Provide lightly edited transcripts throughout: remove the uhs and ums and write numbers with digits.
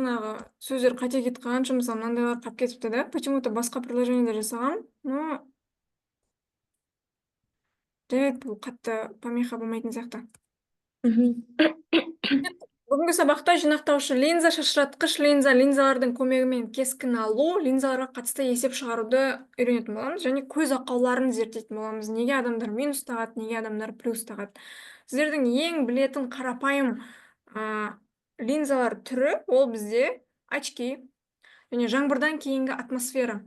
жаңағы сөздер қате кетіп қалған, мысалы мынандайлар қалып кетіпті да. Почему-то басқа приложениеде жасағам, но жарайды, бұл қатты помеха болмайтын сияқты. Бүгінгі сабақта жинақтаушы линза, шашыратқыш линза, линзалардың көмегімен кескін алу, линзаларға қатысты есеп шығаруды үйренетін боламыз, және көз ақауларын зерттейтін боламыз. Неге адамдар минус тағады, неге адамдар плюс тағады. Сіздердің ең білетін қарапайым линзалар түрі ол бізде очки және жаңбырдан кейінгі атмосфера.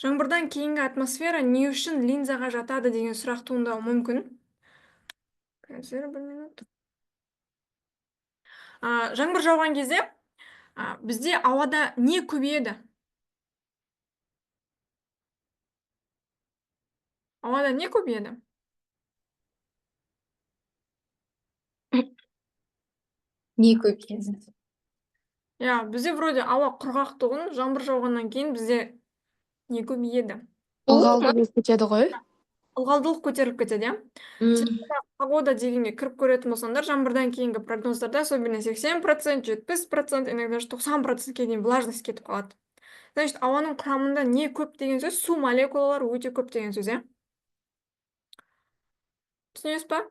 Жаңбырдан кейінгі атмосфера не үшін линзаға жатады деген сұрақ туындауы мүмкін. Қазір 1 минут. Жаңбыр жауған кезде бізде ауада не көбейеді? Ауада не көбейеді? Не көбейеді? Бізде вроде ауа құрғақ тұғын, жаңбыр жауғаннан кейін бізде не көбейеді? Ылғалдылық кетеді ғой? Ылғалдылық көтеріліп кетеді, погода дегенге кіріп көретін болсаңдар, жаңбырдан кейінгі прогноздарда особенно 80%, 70%, иногда 90%-ке дейін влажность кетіп қалады. Значит, ауаның құрамында не көп деген сөз? Су молекулалары өте көп деген сөз, Түсінесіз ба?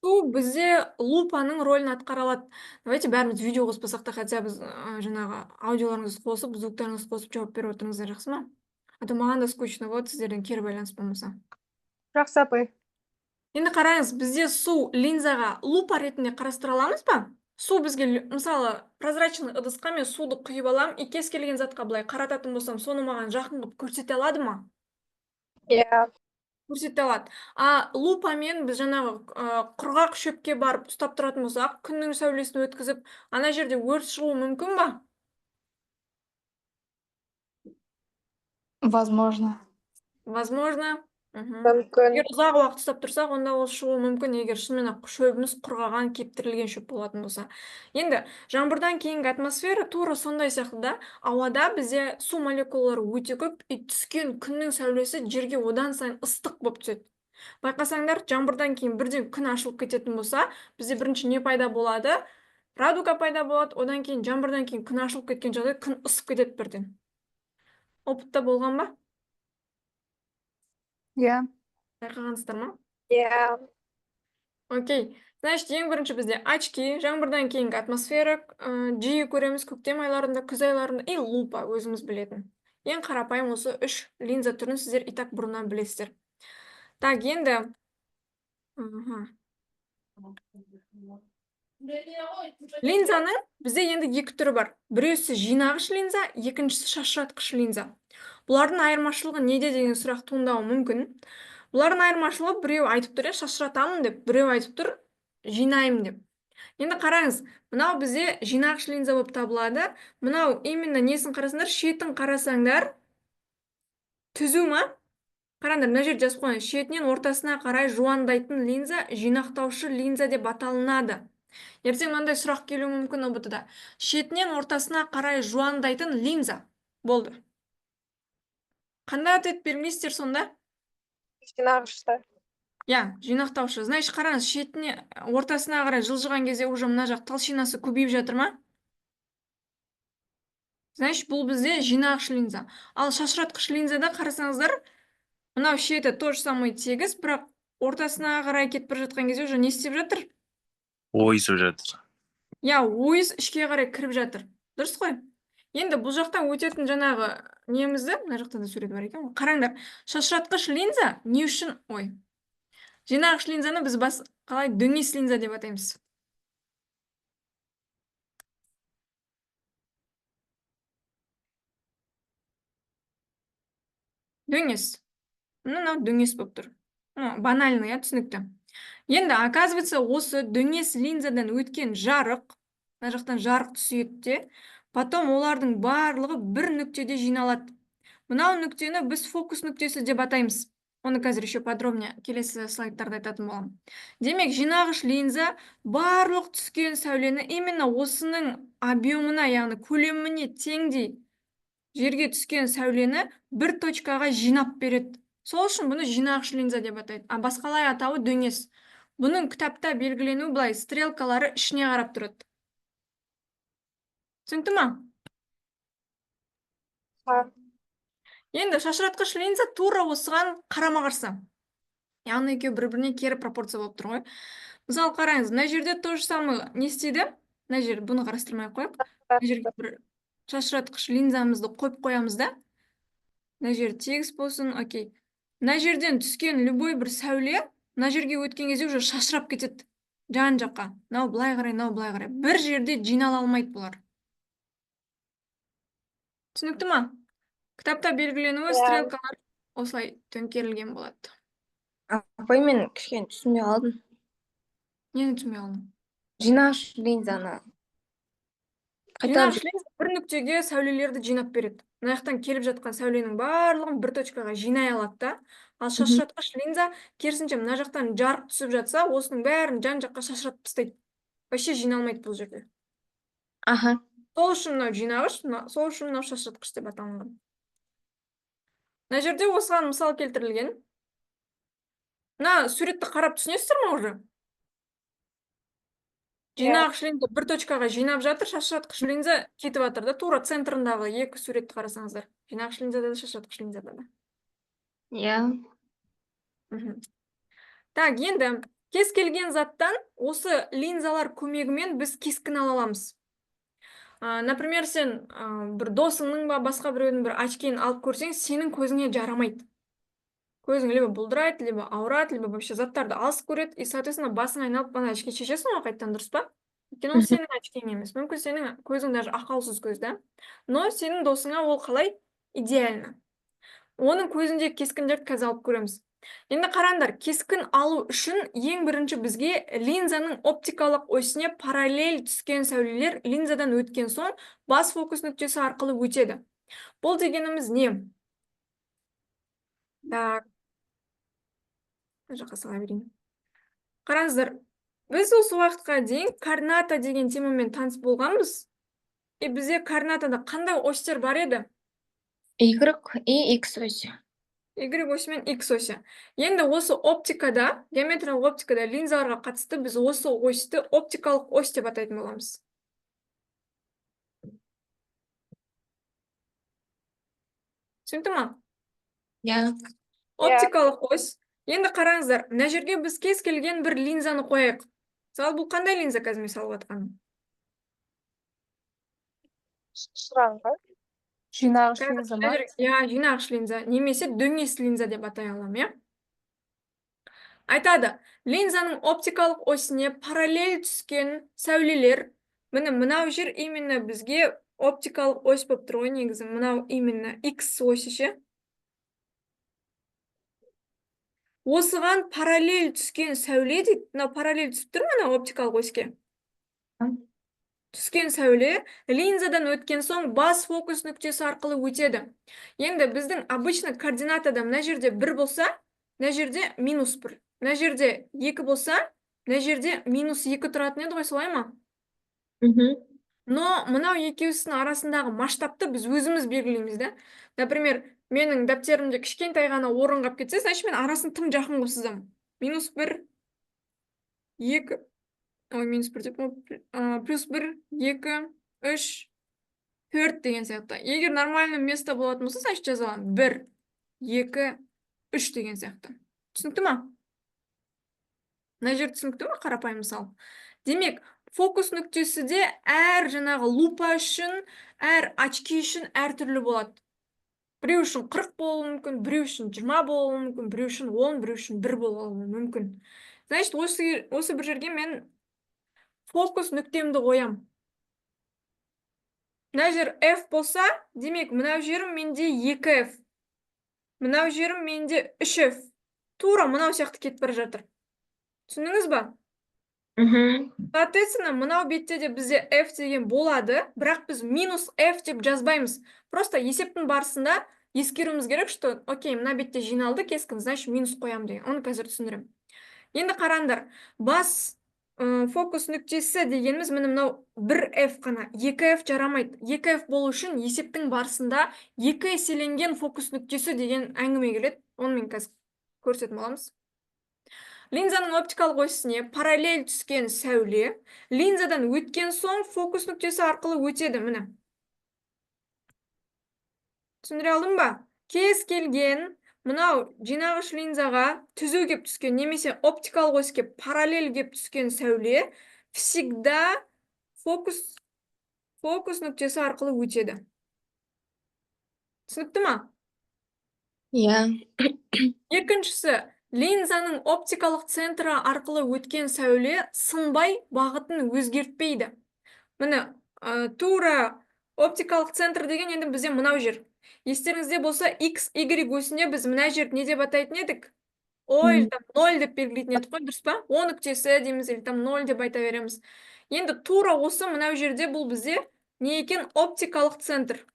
Су бізде лупаның рөлін атқара алады. Давайте бәріміз видео қоспасақ та, хотя біз жаңағы аудиоларыңызды қосып, звуктарыңызды қосып жауап беріп отырыңыздар, жақсы ма? А то маған да скучно болады, сіздерден кері байланыс болмаса. Жақсы апай. Енді қараңыз, бізде су линзаға лупа ретінде қарастыра аламыз ба? Су бізге, мысалы, прозрачный ыдысқа мен суды құйып алам, и кез келген затқа былай қарататын болсам, соны маған жақын қылып көрсете алады ма? Көрсете алады. Лупамен біз жаңағы құрғақ шөпке барып ұстап тұратын болсақ, күннің сәулесін өткізіп, ана жерде өрт шығуы мүмкін ба? Возможно. Мүмкін. Егер ұзақ уақыт ұстап тұрсақ, онда ол шығуы мүмкін, егер шынымен шөбіміз құрғаған, кептірілген шөп болатын болса. Енді жаңбырдан кейінгі атмосфера тура сондай сияқты да, ауада бізде су молекулалары өте көп, и түскен күннің сәулесі жерге одан сайын ыстық болып түседі. Байқасаңдар, жаңбырдан кейін бірден күн ашылып кететін болса, бізде бірінші не пайда болады? Радуга пайда болады, одан кейін жаңбырдан кейін күн ашылып кеткен жағдай күн ысып кетеді бірден. Опытта болған ба? Байқағансыздар ма? Окей. Значит, ең бірінші бізде очки, жаңбырдан кейінгі атмосфера, жиі көреміз көктем айларында, күз айларында, и лупа өзіміз білетін. Ең қарапайым осы 3 линза түрін сіздер и так бұрыннан білесіздер. Так, енді линзаның бізде енді 2 түрі бар. Біреусі жинағыш линза, екіншісі шашыратқыш линза. Бұлардың айырмашылығы неде деген сұрақ туындауы мүмкін. Бұлардың айырмашылығы біреу айтып тұр, шашыратамын деп, біреу айтып тұр, жинаймын деп. Енді қараңыз, мынау бізде жинағыш линза болып табылады. Мынау именно несін қарасаңдар, шетін қарасаңдар, түзу ма? Қараңдар, мына жерде жазып қойыңыз, шетінен ортасына қарай жуандайтын линза жинақтаушы линза деп аталынады. Ертең мынандай сұрақ келуі мүмкін ұбт-да. Шетінен ортасына қарай жуандайтын линза. Болды. Қандай ответ бермейсіздер сонда? Жинағыштар. Жинақтаушы. Значит, қараңыз, шетіне ортасына қарай жылжыған кезде уже мына жақ толщинасы көбейіп жатыр ма? Значит, бұл бізде жинағыш линза. Ал шашыратқыш линзада қарасаңыздар, мынау шеті то же самый тегіс, бірақ ортасына қарай кетіп бара жатқан кезде уже не істеп жатыр? Ойысып жатыр. Ойыс ішке қарай кіріп жатыр. Дұрыс қой? Енді бұл жақта өтетін жаңағы немізді, мына жақта да сурет бар екен. Қараңдар, шашыратқыш линза не үшін? Жинағыш линзаны біз қалай дөңес линза деп атаймыз. Дөңес. Мынау дөңес болып тұр. Банальный, түсінікті. Енді, оказывается, осы дөңес линзадан өткен жарық, мына жақтан жарық түседі де, потом олардың барлығы бір нүктеде жиналады. Мынау нүктені біз фокус нүктесі деп атаймыз. Оны қазір еще подробнее келесі слайдтарда айтатын болам. Демек, жинағыш линза барлық түскен сәулені именно осының объемына, яғни көлеміне теңдей жерге түскен сәулені бір точкаға жинап береді. Сол үшін бұны жинағыш линза деп атайды. Басқалай атауы дөңес. Бұның кітапта белгіленуі былай, стрелкалары ішіне қарап тұрады. Түсінікті ма? Ha. Енді шашыратқыш линза тура осыған қарама-қарсы. Яғни екеуі бір-біріне кері пропорция болып тұр ғой. Мысалы, қараңыз, мына жерде то же самое не істейді? Мына жер, бұны қарастырмай қояйық. Мына жерге бір шашыратқыш линзамызды қойып қоямыз да. Мына жер тегіс болсын, окей. Мына жерден түскен любой бір сәуле, мына жерге өткен кезде уже шашырап кетеді. Жан жаққа. Мынау былай қарай, мынау былай қарай. Бір жерде жинала алмайды бұлар. Түсінікті ма? Кітапта белгіленуі стрелкалар осылай төңкерілген болады. Апай, мен кішкене түсінбей қалдым. Нені түсінбей қалдың? Жинағыш линзаны. Жинағыш линза бір нүктеге сәулелерді жинап береді. Мына жақтан келіп жатқан сәуленің барлығын бір точкаға жинай алады да. Ал шашыратқыш линза керісінше мына жақтан жарық түсіп жатса, осының бәрін жан жаққа шашыратып тастайды. Вообще жиналмайды бұл жерде. Аха. Сол үшін мынау жинағыш, сол үшін мынау шашыратқыш деп аталынған. Мына жерде осыған мысал келтірілген. Мына суретті қарап түсінесіздер ме уже? Жинағыш линза бір точкаға жинап жатыр, шашыратқыш линза кетіп жатыр да, тура центрындағы екі суретті қарасаңыздар. Жинағыш линзада да, шашыратқыш линзада да. Иә. Так, енді кез келген заттан осы линзалар көмегімен біз кескін ала аламыз. Например, сен бір досыңның ба, басқа біреудің бір очкиін алып көрсең, сенің көзіңе жарамайды. Көзің либо бұлдырайды, либо ауырады, либо вообще заттарды алыс көреді, и, соответственно, басың айналып, бана очки шешесің ғой қайттан, дұрыс па? Өйткені ол сенің очкиң емес. Мүмкін сенің көзің даже ақаусыз көз, да? Но сенің досыңа ол қалай? Идеально. Оның көзіндегі кескіндерді қазір алып көреміз. Енді қараңдар, кескін алу үшін ең бірінші бізге линзаның оптикалық осіне параллель түскен сәулелер линзадан өткен соң бас фокус нүктесі арқылы өтеді. Бұл дегеніміз не? Так. Жаққа сала берейін. Қараңыздар, біз осы уақытқа дейін координата деген темамен таныс болғанбыз. И бізде координатада қандай осьтер бар еді? Y и X осі. Y осі мен X осі. Енді осы оптикада, геометриялық оптикада линзаларға қатысты біз осы осьті оптикалық ось деп атайтын боламыз. Түсінікті ма? Иә. Оптикалық ось. Енді қараңыздар, мына жерге біз кез келген бір линзаны қояйық. Мысалы, бұл қандай линза қазір мен салып жатқаным? Шыраңғы. Жинағыш линза ма? Жинағыш линза, немесе дөңес линза деп атай аламын, иә? Айтады, линзаның оптикалық осіне параллель түскен сәулелер, мынау жер именно бізге оптикалық ось болып тұр ғой, негізі, мынау именно X осі ше. Осыған параллель түскен сәуле дейді, мынау параллель түсіп тұр ма оптикалық оське? Түскен сәуле линзадан өткен соң бас фокус нүктесі арқылы өтеді. Енді біздің обычно координатада мына жерде 1 болса, мына жерде -1. Мына жерде 2 болса, мына жерде -2 тұратын еді ғой, солай ма? Но мынау екеуісінің арасындағы масштабты біз өзіміз белгілейміз, да? Например, менің дәптерімде кішкентай ғана орын қалып кетсе, значит мен арасын тым жақын қылып сызамын. -1, 2, -1 деп, +1, 2, 3, 4 деген сияқты. Егер нормальный место болатын болса, значит жаза аламын. 1, 2, 3 деген сияқты. Түсінікті ма? Мына жер түсінікті ма? Қарапайым мысал. Демек, фокус нүктесі де әр жаңағы лупа үшін, әр очки үшін әр түрлі болады. Біреу үшін 40 болуы мүмкін, біреу үшін 20 болуы мүмкін, біреу үшін 10, біреу үшін 1 болуы мүмкін. Значит, осы бір жерге мен фокус нүктемді қоям. Мына жер F болса, демек, мынау жерім менде 2F. Мынау жерім менде 3F. Тура мынау сияқты кетіп бара жатыр. Түсіндіңіз ба? Соответственно, мынау бетте де бізде F деген болады, бірақ біз -F деп жазбаймыз. Просто есептің барысында ескеруіміз керек, что, окей, мына бетте жиналды кескін, значит, минус қоям деген. Оны қазір түсіндірем. Енді қараңдар, бас фокус нүктесі дегеніміз міне мынау 1F қана, 2F жарамайды. 2F болу үшін есептің барысында 2 еселенген фокус нүктесі деген әңгіме келеді. Оны мен қазір көрсетіп аламыз. Линзаның оптикалық осіне параллель түскен сәуле линзадан өткен соң фокус нүктесі арқылы өтеді. Міне. Түсіндіре алдым ба? Кез келген мынау жинағыш линзаға түзу кеп түскен немесе оптикалық оське параллель кеп түскен сәуле всегда фокус нүктесі арқылы өтеді. Түсінікті ма? Я. Екіншісі, линзаның оптикалық центрі арқылы өткен сәуле сынбай бағытын өзгертпейді. Міне, тура оптикалық центр деген енді бізде мынау жер. Естеріңізде болса, X, Y өсіне біз мына жерді не деп атайтын едік? Ой, там 0 деп белгілейтін едік қой, дұрыс па? О нүктесі дейміз, или там 0 деп айта береміз. Енді тура осы мынау жерде бұл бізде не екен? Оптикалық центр.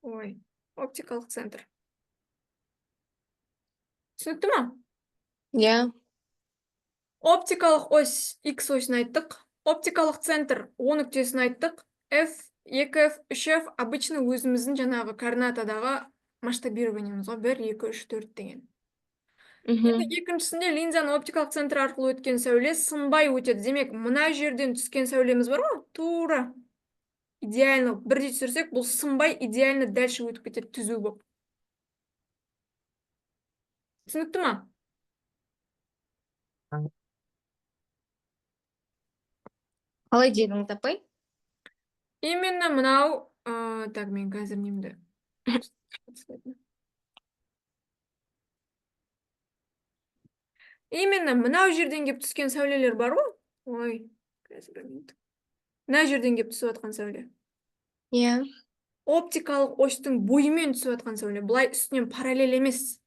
Ой, оптикалық центр. Түсінікті ма? Я. Оптикалық ось X осін айттық. Оптикалық центр O нүктесін айттық. F, 2F, 3F обычно өзіміздің жаңағы координатадағы масштабированиеміз ғой. 1, 2, 3, 4 деген. Енді екіншісінде линзаның оптикалық центр арқылы өткен сәуле сынбай өтеді. Демек, мына жерден түскен сәулеміз бар ғой, тура идеально бірдей түсірсек, бұл сынбай идеально дальше өтіп кетеді түзу болып. Түсінікті ма? Қалай дедіңіз, апай? Именно мынау, так, мен қазір немді. Именно мынау жерден кеп түскен сәулелер бар ғой? Ой, қазір бір минут. Мына жерден кеп түсіп атқан сәуле. Я. Оптикалық оштың бойымен түсіп атқан сәуле. Бұлай үстінен параллель емес.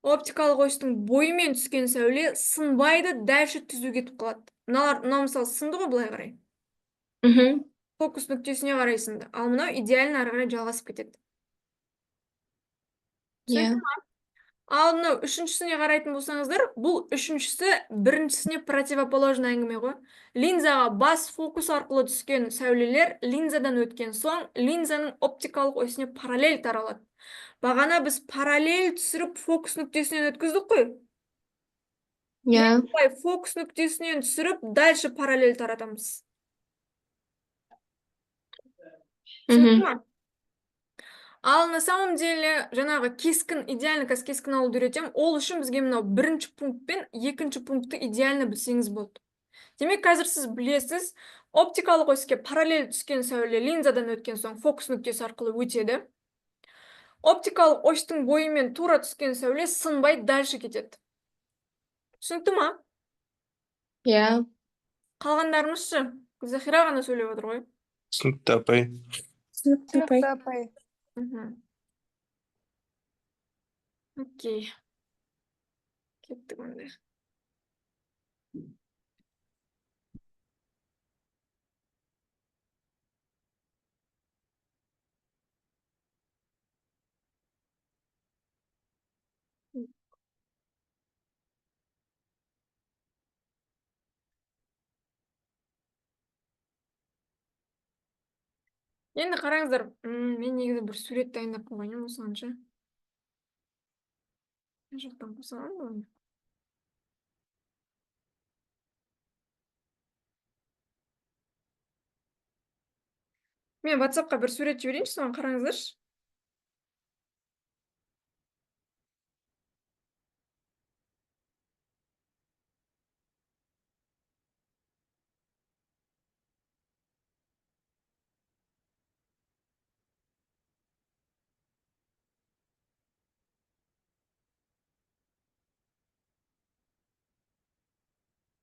Оптикалық оштың бойымен түскен сәуле сынбайды, дальше түзу кетіп қалады. Мынау мысалы сынды ғой былай қарай. Фокус нүктесіне қарай сынды. Ал мынау идеально ары қарай жалғасып кетеді. Я. Ал мынау үшіншісіне қарайтын болсаңыздар, бұл үшіншісі біріншісіне противоположный әңгіме ғой. Линзаға бас фокус арқылы түскен сәулелер линзадан өткен соң линзаның оптикалық осіне параллель таралады. Бағана біз параллель түсіріп фокус нүктесінен өткіздік қой. Я. Фокус нүктесінен түсіріп дальше параллель таратамыз. Түсінікті ма? Ал на самом деле, жаңағы кескін, идеально кескін алуды үйретем, ол үшін бізге мынау бірінші пункт пен екінші пунктті идеально білсеңіз болды. Демек, қазір сіз білесіз, оптикалық оське параллель түскен сәуле линзадан өткен соң фокус нүктесі арқылы өтеді. Оптикалық оштың бойымен тура түскен сәуле сынбай дальше кетеді. Түсінікті ма? Я. Қалғандарыңызшы, Захира ғана сөйлеп отыр ғой. Түсінікті, апай. Түсінікті, апай. Окей. Кеттік онда. Енді қараңыздар, мен негізі бір сурет дайындап қойғанмын осығанша. Мына жақтан қосамын ба оны? Мен WhatsApp-қа бір сурет жіберейінші, соған қараңыздаршы.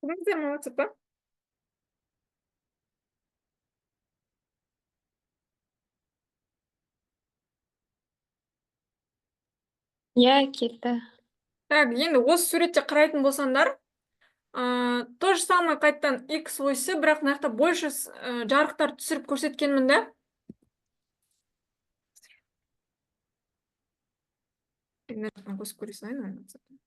Көрдіңіздер ме WhatsApp-па? Я, кетті. Так, енді осы суретте қарайтын болсаңдар, то же самое қайттан X осі, бірақ мына жақта больше жарықтар түсіріп көрсеткенмін да. Мына жақтан қосып көре салайын оны WhatsApp-та.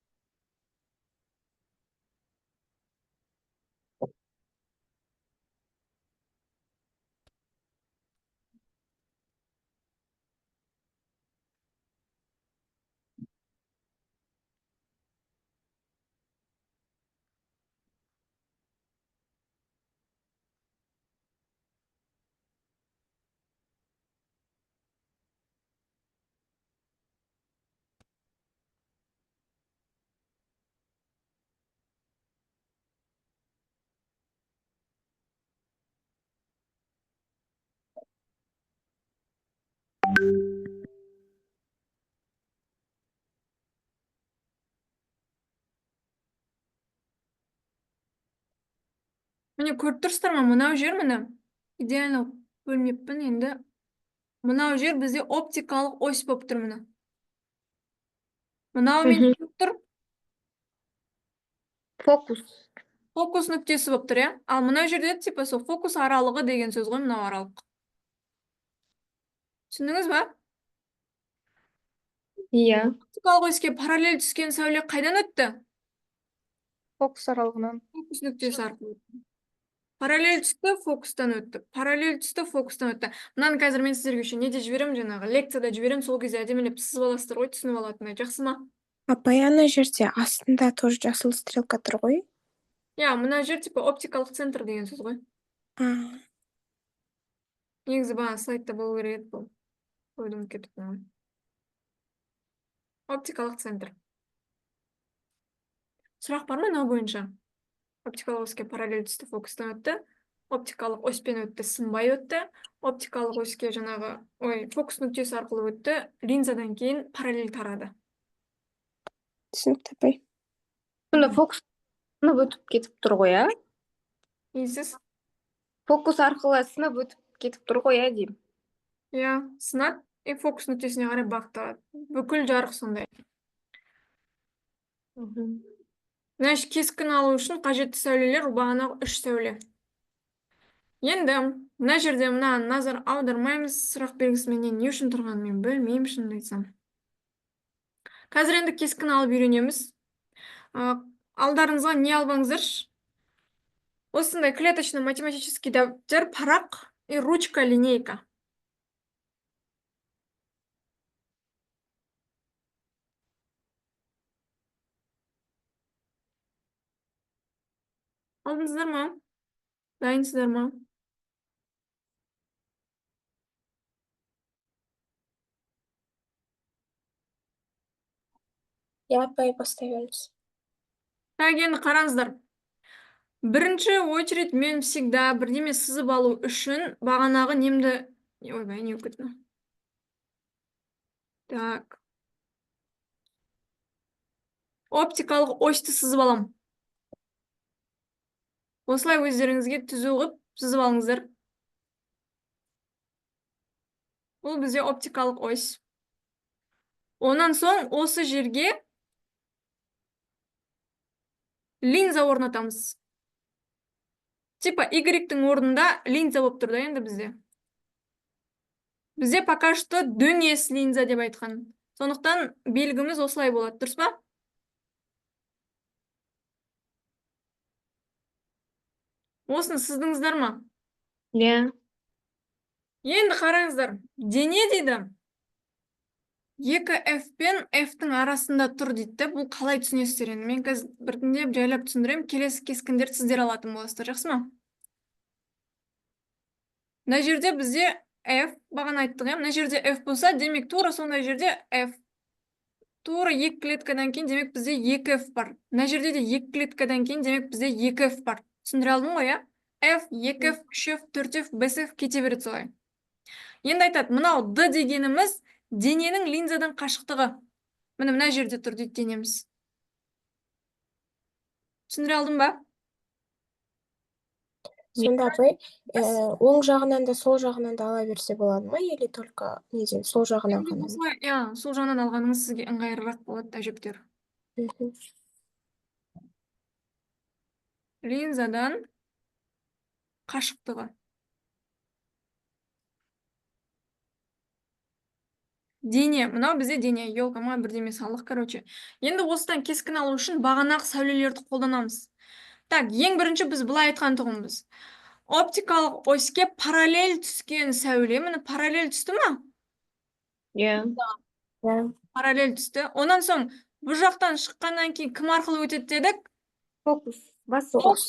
Міне көріп тұрсыздар ма, мынау жер міне идеально бөлмеппін енді. Мынау жер бізде оптикалық ось болып тұр міне. Мынау мен Мгм. тұрып тұр, Фокус. фокус нүктесі болып тұр, иә? Ал мынау жерде типа сол фокус аралығы деген сөз ғой, мынау аралық. Түсіндіңіз ба? Иә. Оптикалық оське параллель түскен сәуле қайдан өтті? Фокус аралығынан. Фокус нүктесі арқылы. Параллель түсті, фокустан өтті. Параллель түсті, фокустан өтті. Мынаны қазір мен сіздерге үшін неде жіберемін, жаңағы лекцияда жіберемін, сол кезде әдемілеп сызып аласыздар ғой, түсініп алатындай. Жақсы ма? Апай, ана жерде астында тоже жасыл стрелка тұр ғой. Иә, мына жер типа оптикалық центр деген сөз ғой. А, Негізі бағана слайдта болу керек еді бұл. Қойдым кетіп қалған. Оптикалық центр. Сұрақ бар ма мынау бойынша? Оптикалық оське параллель түсті, фокустан өтті. Оптикалық оспен өтті, сынбай өтті. Оптикалық оське жаңағы, фокус нүктесі арқылы өтті. Линзадан кейін параллель тарады. түсінікті апай. Сонда фокус сынып өтіп кетіп тұр ғой, ә? Несіз? Фокус арқылы сынып өтіп кетіп тұр ғой, ә, деймін. Иә, сынады, фокус нүктесіне қарай бағытталады. Бүкіл жарық сондай. Значит, кескін алу үшін қажетті сәулелер бағанағы 3 сәуле. Енді, мына жерде мына назар аудармаймыз, сұрақ белгісіменен не үшін тұрғанын мен білмеймін, шынымды айтсам. Қазір енді кескін алып үйренеміз. Алдарыңызға не албаңыздаршы? Осындай клеточно-математический дәптер, парақ и ручка, линейка. Алдыңыздар ма? Дайынсыздар ма? Иә, апай, бастай беріңіз. Так, енді қараңыздар. Бірінші очередь мен всегда бірдеме сызып алу үшін бағанағы немді... Ойбай, не өкетті? Так. Оптикалық осьті сызып алам. Осылай өздеріңізге түзу қып сызып алыңыздар. Бұл бізде оптикалық ось. Онан соң осы жерге линза орнатамыз. Типа Y-тің орнында линза болып тұрды енді бізде. Бізде пока что дөңес линза деп айтқан. Сондықтан белгіміз осылай болады, дұрыс па? Осыны сыздыңыздар ма? Иә. Енді қараңыздар, дене дейді. 2F пен F-тің арасында тұр дейді. Бұл қалай түсінесіздер енді? Мен қазір біртіндеп жайлап түсіндірем, келесі кескіндерді сіздер алатын боласыздар, жақсы ма? Мына жерде бізде F, бағана айттық, мына жерде F болса, демек тура сондай жерде F. Тура 2 клеткадан кейін демек бізде 2F бар. Мына жерде де 2 клеткадан кейін демек бізде 2F бар. Түсіндіре алдым ғой, F, 2F, 3F, 4F, 5F кете береді солай. Енді айтады, мынау D дегеніміз дененің линзадан қашықтығы. Мына жерде тұр дейді денеміз. Түсіндіре алдым ба? Сонда апай, оң жағынан да сол жағынан да ала берсе болады ма? Или только неден сол жағынан ғана ма? Иә, сол жағынан алғаныңыз сізге ыңғайлырақ болады, әжептер. Мгм. Линзадан қашықтығы. Дене, мынау бізде дене, елкама бірдеме салық, короче. Енді осыдан кескін алу үшін бағанақ сәулелерді қолданамыз. Так, ең бірінші біз былай айтқан тұғымыз. Оптикалық оське параллель түскен сәуле, міне параллель түсті ма? Иә. Параллель түсті. Онан соң, бұл жақтан шыққаннан кейін кім арқылы өтеді дедік? Фокус. Бас Фокус.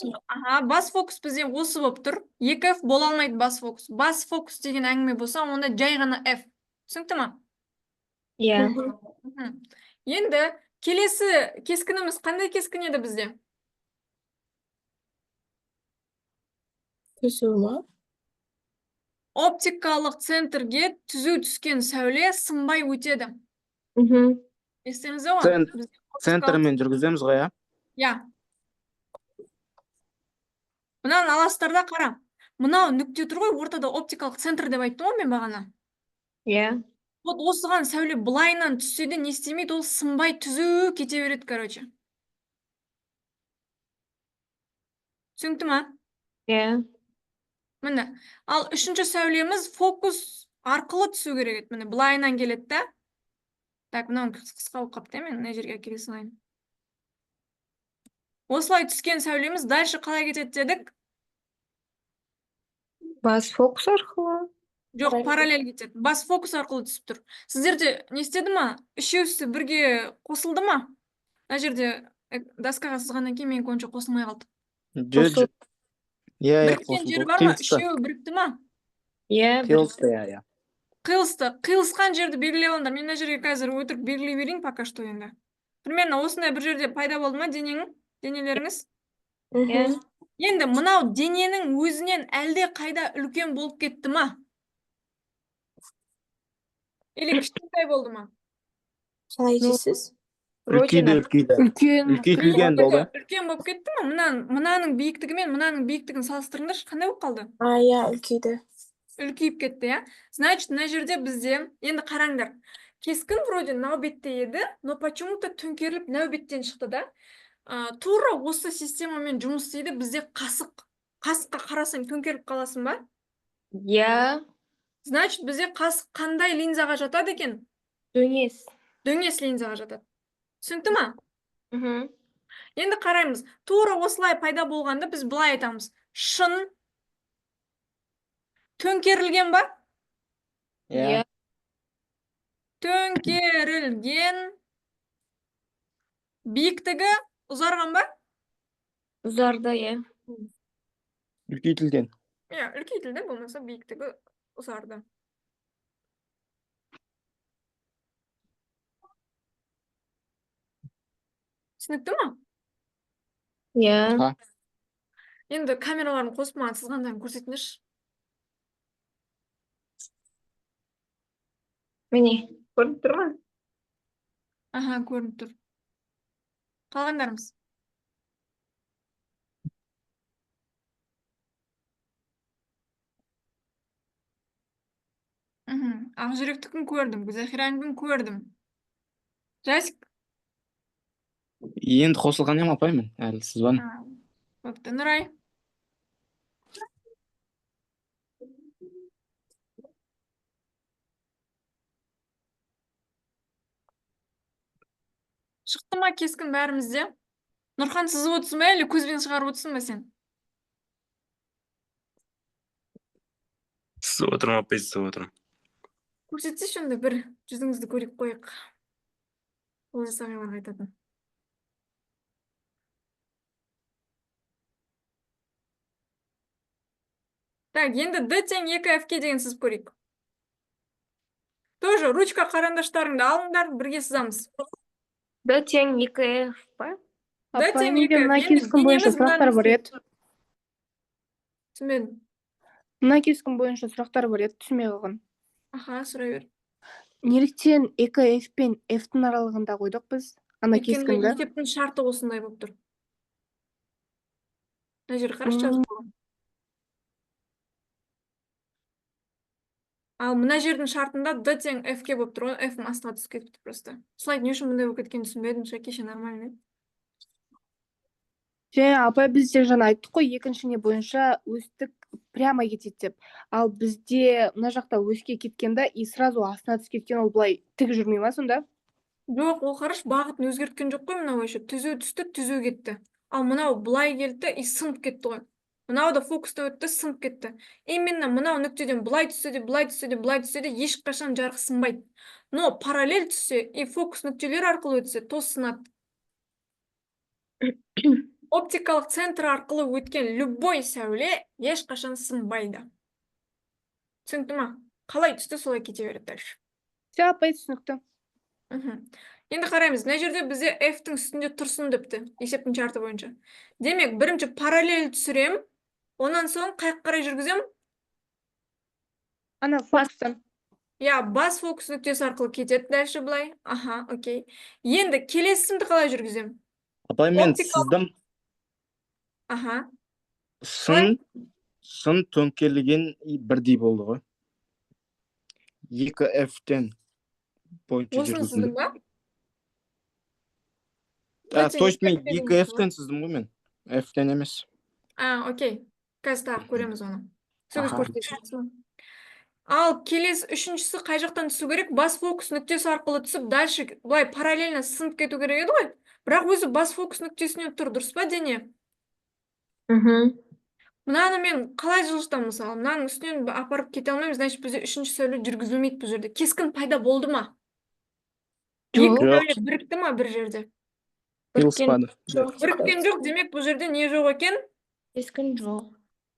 Бас фокус бізде осы болып тұр. 2F бола алмайды бас фокус. Бас фокус деген әңгіме болса, онда жай ғана F. Түсінікті ма? Иә. Енді келесі кескініміз қандай кескін еді бізде? Түзу ма? оптикалық центрге түзу түскен сәуле сынбай өтеді. Мгм. Естіңіздер ғой? Бізде оптикалық- Центрмен жүргіземіз ғой, иә? Я. Мынаны аласыздар қара. Мынау нүкте тұр ғой, ортада оптикалық центр деп айттым ғой мен бағана. Иә. Вот осыған сәуле былайынан түссе де не істемейді, ол сынбай түзу кете береді, короче. Түсінікті ма? Иә. Міне. Ал үшінші сәулеміз фокус арқылы түсу керек еді. Міне, былайынан келеді да. Так, мынау қысқа болып қапты, мен мына жерге келе салайын. Осылай түскен сәулеміз дальше қалай кетеді дедік? Бас фокус арқылы. Жоқ, параллель кетеді. Бас фокус арқылы түсіп тұр. Сіздерде не істеді ма? Үшеуісі бірге қосылды ма? Мына жерде доскаға сызғаннан кейін мен онша қосылмай қалды. Иә, иә, Біріккен жері бар ма? Үшеуі бірікті ма? Иә. Қиылысты, иә. Қиылысты. Қиылысқан жерді белгілей алыңдар. Мен мына жерге қазір өтірік белгілей берейін, пока что енді. Примерно осындай бір жерде пайда болды ма денелеріңіз? Иә. Енді мынау дененің өзінен әлде қайда үлкен болып кетті ма? Или кішкентай болды ма? Қалай дейсіз? Үлкейді. Үлкейтілген болды. Үлкен болып кетті ма? Мынаның биіктігі мен мынаның биіктігін салыстырыңдаршы, қандай болып қалды? Иә, үлкейді. Үлкейіп кетті, я? Значит, мына жерде бізде, енді қараңдар, кескін вроде мынау бетте еді, но почему-то төңкеріліп мынау беттен шықты да. Тура осы системамен жұмыс істейді. Бізде қасыққа қарасаң төңкеріліп қаласың ба? Иә. Значит, бізде қасық қандай линзаға жатады екен? Дөңес. Дөңес линзаға жатады. Түсінікті ма? Мгм. Енді қараймыз. Тура осылай пайда болғанда біз былай айтамыз. Шын төңкерілген ба? Иә. Төңкерілген. Биіктігі ұзарған ба? Ұзарды, иә. Үлкейтілген. Иә, үлкейтілді, болмаса биіктігі ұзарды. Түсінікті ма? Иә. Енді камераларын қосып маған сызғандарын көрсетіңдерші. Міне. Көрініп тұр ма? Аха, көрініп тұр. Қалғандарымыз. Ақжүректікін көрдім, Зәхиранікін көрдім. Жасик? Енді қосылған ем апаймын, әлі сызбан. Өпті, Нұрай. Шықты ма кескін бәрімізде? Нұрхан сызып отырсың ба, әлі көзбен шығарып отырсың ба сен? Сызып отырмын, апай, сызып отырмын. Көрсетсейші онда бір жүзіңізді көріп қойық. Ол жасағайлар қайтатын. Так, енді D тең 2F-ке деген сызып көрейік. Тоже ручка қарандаштарыңды алыңдар, бірге сызамыз. Д тең 2F па? D Апа, тең менде 2F. мына Енді кескін бойынша денеміз сұрақтар бар мынаны еді. түсінбедім. Мына кескін бойынша сұрақтар бар еді, түсінбей қалған. Аха, сұрай бер. Неліктен 2F пен F-тің аралығында қойдық біз? Ана Өйткені кескінді. есептің шарты осындай болып тұр. Мына жер қарашы жазып қойған. Ал мына жердің шартында D тең F-ке болып тұр, F-ің астыға түсіп кетіпті просто. Слайд не үшін мұндай болып кеткенін түсінбедім, кеше нормальный. Және апай бізде жаңа айттық қой, екіншіне бойынша өстік прямо кетеді деп. Ал бізде мына жақта өске кеткенде и сразу астына түсіп кеткен, ол былай тік жүрмей ма сонда? Жоқ, ол қараш бағытын өзгерткен жоқ қой, мынау еще түзу түсті, түзу кетті. Ал мынау былай келді и сынып кетті ғой. Мынау да фокуста өтті, сынып кетті. Именно мынау нүктеден былай түссе де, былай түссе де, былай түссе де ешқашан жарық сынбайды. Но параллель түссе и фокус нүктелер арқылы өтсе, то сынады. Оптикалық центр арқылы өткен любой сәуле ешқашан сынбайды. Түсінікті ма? Қалай түсті, солай кете береді дальше. Все, апай, түсінікті. Енді қараймыз, мына жерде бізде F-тің үстінде тұрсын депті, есептің шарты бойынша. Демек, бірінші параллель түсірем, онан соң қай қарай жүргізем? Ана фокустан. Я бас фокус нүктесі арқылы кетеді дальше былай. Аха, окей. Енді келесімді қалай жүргіземін? Апай, мен Оптикалық. сыздым. Аха. Сын төңкерілген бірдей болды ғой. 2F-тен бойынша Осыны жүргіздім. сыздың ба? То есть мен 2F-тен сыздым ғой мен. F-тен емес. Окей. Қазір тағы көреміз оны. Сөз Аха. көрсетесің. Ал келесі үшіншісі қай жақтан түсу керек? Бас фокус нүктесі арқылы түсіп, дальше былай параллельно сынып кету керек еді ғой. Бірақ өзі бас фокус нүктесінен тұр, дұрыс па дене? Мынаны мен қалай жылжытамын мысалы? Мынаның үстінен апарып кете алмаймын, значит бізде үшінші сәуле жүргізілмейді бұл жерде. Кескін пайда болды ма? Екі сәуле бірікті ма бір жерде? Қиылыспады. Біріккен жоқ, демек бұл жерде не жоқ екен? Кескін жоқ.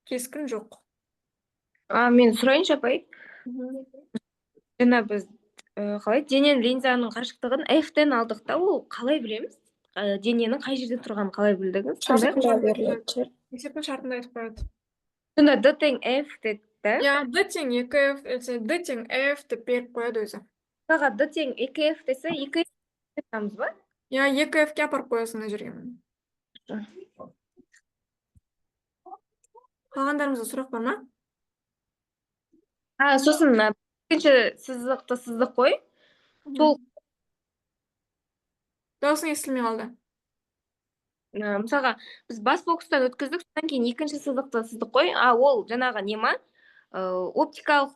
Кескін жоқ. Мен сұрайыншы апай. Жаңа біз қалай дененің линзаның қашықтығын F-тен алдық та, ол қалай білеміз? Дененің қай жерде тұрғанын қалай білдіңіз? Шартында беріледі. Есептің шартында айтып қояды. Сонда D тең F деді да? Я D тең 2F, D тең F деп беріп қояды өзі. Мысалға D тең 2F десе 2F деп айтамыз ба? Я 2F-ке апарып қоясың мына жерге. Қалғандарымызда сұрақ бар ма? Сосын екінші сызықты сыздық қой. Сол Дауысың естілмей қалды. мысалға біз бас фокустан өткіздік, содан кейін екінші сызықты сыздық қой. Ол жаңағы не ма? Оптикалық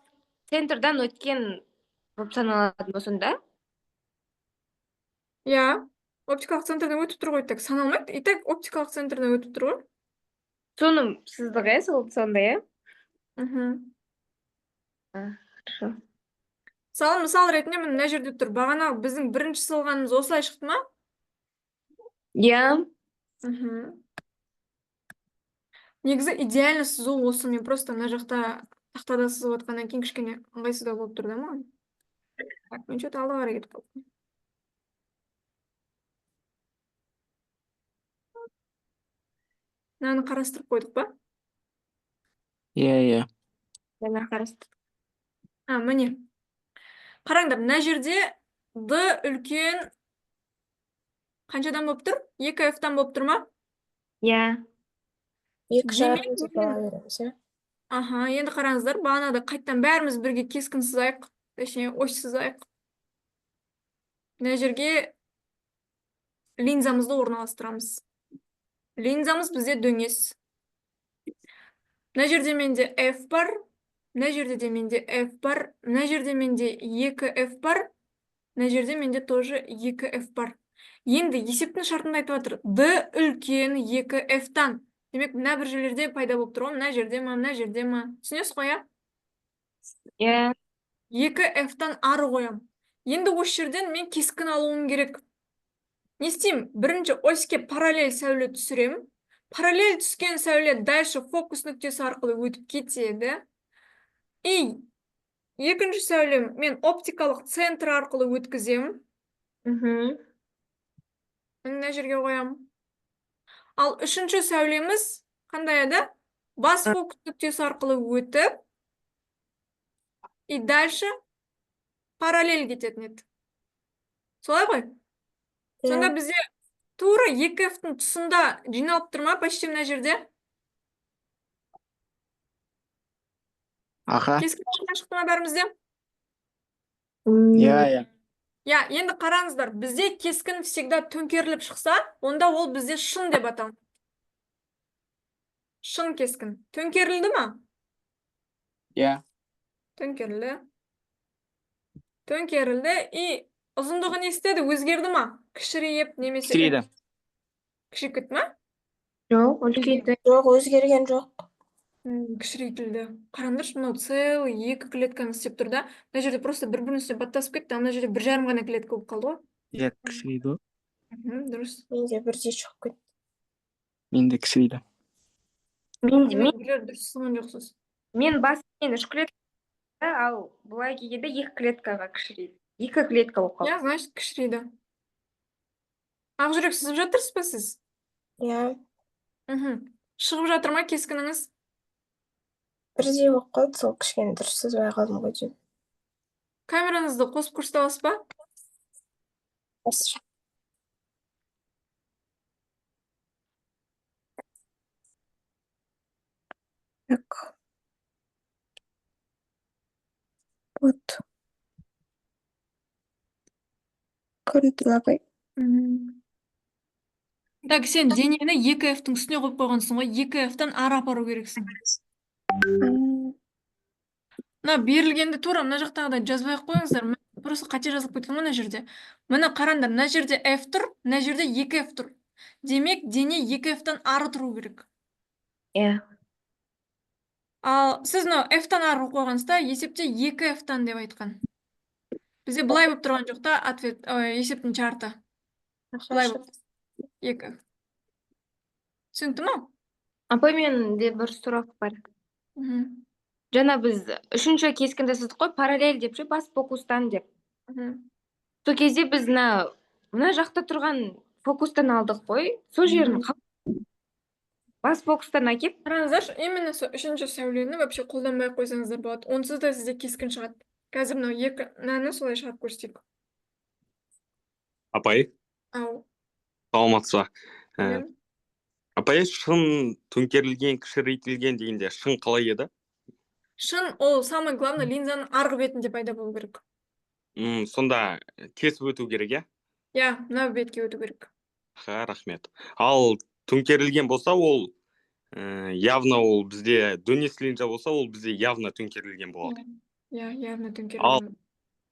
центрдан өткен болып саналады ма сонда? Я оптикалық центрден өтіп тұр ғой, так саналмайды. И так оптикалық центрден өтіп тұр ғой. Соның сыздығы, сонда, Хорошо. Мысал ретінде мына жерде тұр. Бағана біздің бірінші сызылғанымыз осылай шықты ма? Я. Негізі идеально сызу осы. Мен просто мына жақта тақтада сызып отқаннан кейін кішкене ыңғайсыздау болып тұр да маған. Так, мен что-то алға қарай кетіп қалдым. Мынаны қарастырып қойдық па? Иә. Жаңа қарастырдық. Міне. Қараңдар, мына жерде D үлкен қаншадан болып тұр? 2F-тан болып тұр ма? Я. 2,5 деп ала береміз, иә. Енді қараңыздар, бағанада қайттан бәріміз бірге кескін сызайық, точнее, ось сызайық. Мына жерге линзамызды орналастырамыз. Линзамыз бізде дөңес. Мына жерде менде F бар, мына жерде де менде F бар, мына жерде менде 2F бар, мына жерде менде тоже 2F бар. Енді есептің шартында айтып жатыр. D үлкен 2F-тан. Демек, мына бір жерлерде пайда болып тұр ғой, мына жерде ма, мына жерде ма. Түсінесіз ғой, Я. 2F-тан ары қоям. Енді осы жерден мен кескін алуым керек. Не істеймін? Бірінші оське параллель сәуле түсірем. Параллель түскен сәуле дальше фокус нүктесі арқылы өтіп кетеді. И екінші сәуле мен оптикалық центр арқылы өткізем. Мына жерге қоям. Ал үшінші сәулеміз қандай еді? Бас фокус нүктесі арқылы өтіп, и дальше параллель кететін еді. Солай ғой? Сонда бізде тура 2F-тің тұсында жиналып тұр ма почти мына жерде? Кескін шықты ма бәрімізде? Иә. Я, енді қараңыздар, бізде кескін всегда төңкеріліп шықса, онда ол бізде шын деп аталады. Шын кескін. Төңкерілді ма? Иә. Төңкерілді. Төңкерілді, и ұзындығы не істеді? Өзгерді ма? Кішірейіп немесе? Кішірейді. Кішірейіп кетті ма? Жоқ, үлкейді. Жоқ, өзгерген жоқ. Кішірейтілді. Қараңдаршы, мынау целый 2 клетканы істеп тұр да. Мына жерде просто бір-бірінің үстіне баттасып кетті, мына жерде 1,5 ғана клетка болып қалды ғой. Иә, кішірейді. Дұрыс. Менде бірдей шығып кетті. Менде кішірейді. Дұрыс сызған жоқсыз. Мен басымен 3 клетка, ал былай келгенде 2 клеткаға кішірейді. 2 клетка болып қалды. Я, значит, кішірейді. Ақ жүрек сызып жатырсыз ба сіз? Иә. Шығып жатыр ма кескініңіз? Бірдей болып қалды, сол кішкене дұрыс сызбай қалдым ғой деймін. Камераңызды қосып көрсете аласыз ба? Осы. Так. Вот. Көрінді ме апай? Так, сен денені 2F-тің үстіне қойып қойғансың ғой, 2F-тан ары апару керексің. Мына берілгенді тура мына жақтағыдай жазбай ақ қойыңыздар. Мен просто қате жазылып кеткен ғой мына жерде. Мына қараңдар, мына жерде F тұр, мына жерде 2F тұр. Демек, дене 2F-тан ары тұру керек. Иә. Ал сіз мынау F-тан ары қойғансызда, есепте 2F-тан деп айтқан. Бізде былай болып тұрған жоқ та, есептің шарты. Былай болып. 2F. Түсінікті ма? Апай, менде бір сұрақ бар. Жаңа біз үшінші кескінді сыздық қой, параллель деп ше, бас фокустан деп. Сол кезде біз мына жақта тұрған фокустан алдық қой, сол жерін бас фокустан әкеп. Қараңыздаршы, именно сол үшінші сәулені вообще қолданбай ақ қойсаңыздар болады. Онсыз да сізде кескін шығады. Қазір мынау екі мынаны солай шығарып көрсетейік. Апай, Ау. саламатсыз ба? Білем. Апай, шын төңкерілген, кішірейтілген дегенде шын қалай еді? Шын ол самый главный линзаның арғы бетінде пайда болу керек. Сонда кесіп өту керек, иә? Иә, мына бетке өту керек. Рахмет. Ал төңкерілген болса, ол явно ол бізде дөңес линза болса, ол бізде явно төңкерілген болады. Иә, явно Ал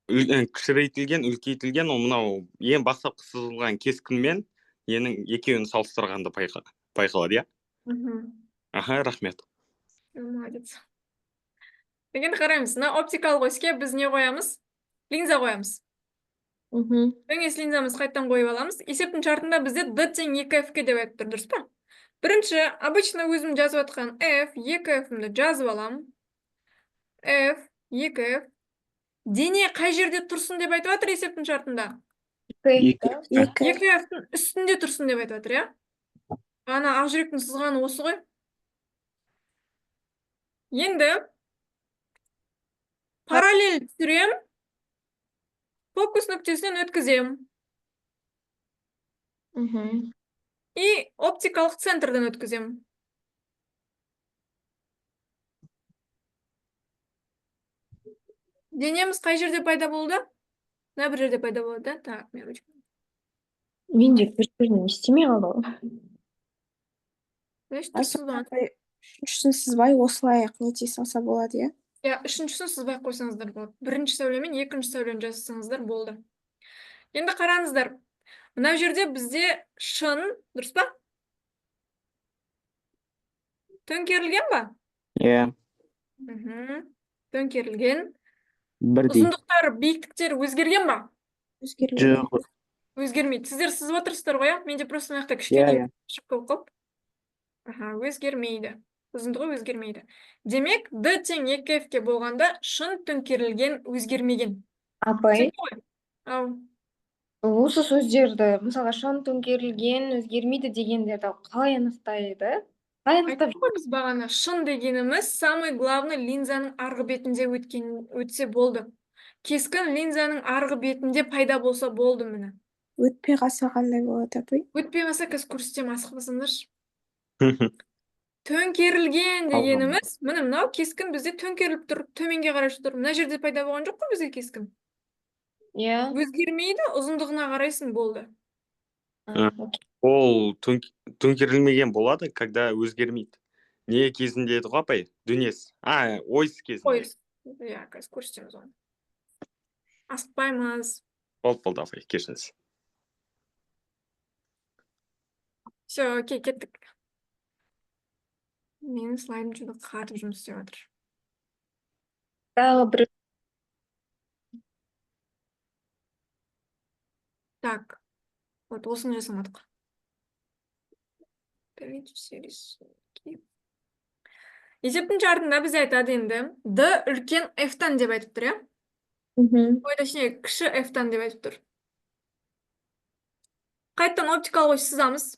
төңкерілген. кішірейтілген, үлкейтілген, ол мынау ең бастапқы сызылған кескінмен енің екеуін салыстырғанда байқалады, иә? Рахмет. Молодец. Енді қараймыз, мына оптикалық оське біз не қоямыз? Линза қоямыз. Дөңес линзамыз қайттан қойып аламыз. Есептің шартында бізде D тең 2F-ке деп айтып тұр, дұрыс па? Бірінші, обычно өзім жазып атқан F, 2F-імді жазып алам. F, 2F. Дене қай жерде тұрсын деп айтып атыр есептің шартында? 2F-тің үстінде тұрсын деп айтып атыр, иә? Ана ақ жүректің сызғаны осы ғой. Енді параллель түсірем, фокус нүктесінен өткізем. И оптикалық центрден өткізем. Денеміз қай жерде пайда болды? Мына бір жерде пайда болды, да? Так, мен ручка. Менде бір жерінен істемей қалды ғой. Үшіншісін сызбай осылай ақ не ете салса болады, иә? Иә, үшіншісін сызбай қойсаңыздар болады. Бірінші сәулемен екінші сәулені жасасаңыздар болды. Енді қараңыздар. Мына жерде бізде шын, дұрыс па? Төңкерілген ба? Иә, Төңкерілген. бірдей. Ұзындықтары, биіктіктері өзгерген ба? Жоқ. Өзгермейді. Сіздер сызып отырсыздар ғой, менде просто мына жақта кішкене шып болып қалып. Өзгермейді. Ұзындығы өзгермейді. Демек, D тең 2F-ке болғанда шын төңкерілген өзгермеген. Апай, Ау. осы сөздерді, мысалға шын төңкерілген, өзгермейді дегендерді қалай анықтайды? Қалай анықтап Айттық қой біз бағана, шын дегеніміз самый главный линзаның арғы бетінде өтсе болды. Кескін линзаның арғы бетінде пайда болса болды міне. Өтпей қалса қандай болады, апай? Өтпей қалса қазір көрсетем, асық басыңдаршы. Төңкерілген дегеніміз, міне мынау кескін бізде төңкеріліп тұр, төменге қарай тұр. Мына жерде пайда болған жоқ қой бізге кескін. Иә. Өзгермейді, ұзындығына қарайсың болды. Ол төңкерілмеген болады, когда өзгермейді. Не кезінде еді ғой, апай? Дөңес. Ойыс кезінде. Ойыс. Иә, қазір көрсетеміз оны. Асықпаймыз. Болды, апай, кешіріңіз. Все, окей, кеттік. Менің слайдым жүді қатып жұмыс істеп жатыр. Тағы бір. Так, вот осыны жасамадық. Есептің шартында біз айтады енді, D үлкен F-тан деп айтып тұр, иә? Ой, точнее, кіші F-тан деп айтып тұр. Қайттан оптикалық ось сызамыз.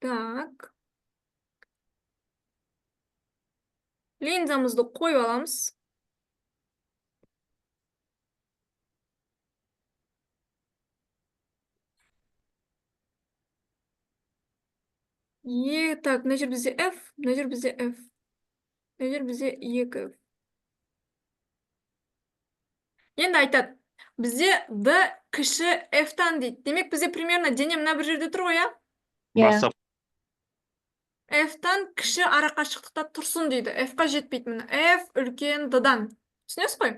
Так. Линзамызды қойып аламыз. Так, мына жер бізде F, мына жер бізде F. Мына жер бізде 2F. Енді айтады, бізде D кіші F-тан дейді. Демек бізде примерно дене мына бір жерде тұр ғой, Иә. Басап F-тан кіші арақашықтықта тұрсын дейді. F-қа жетпейді міне. F үлкен D-дан. Түсінесіз ғой?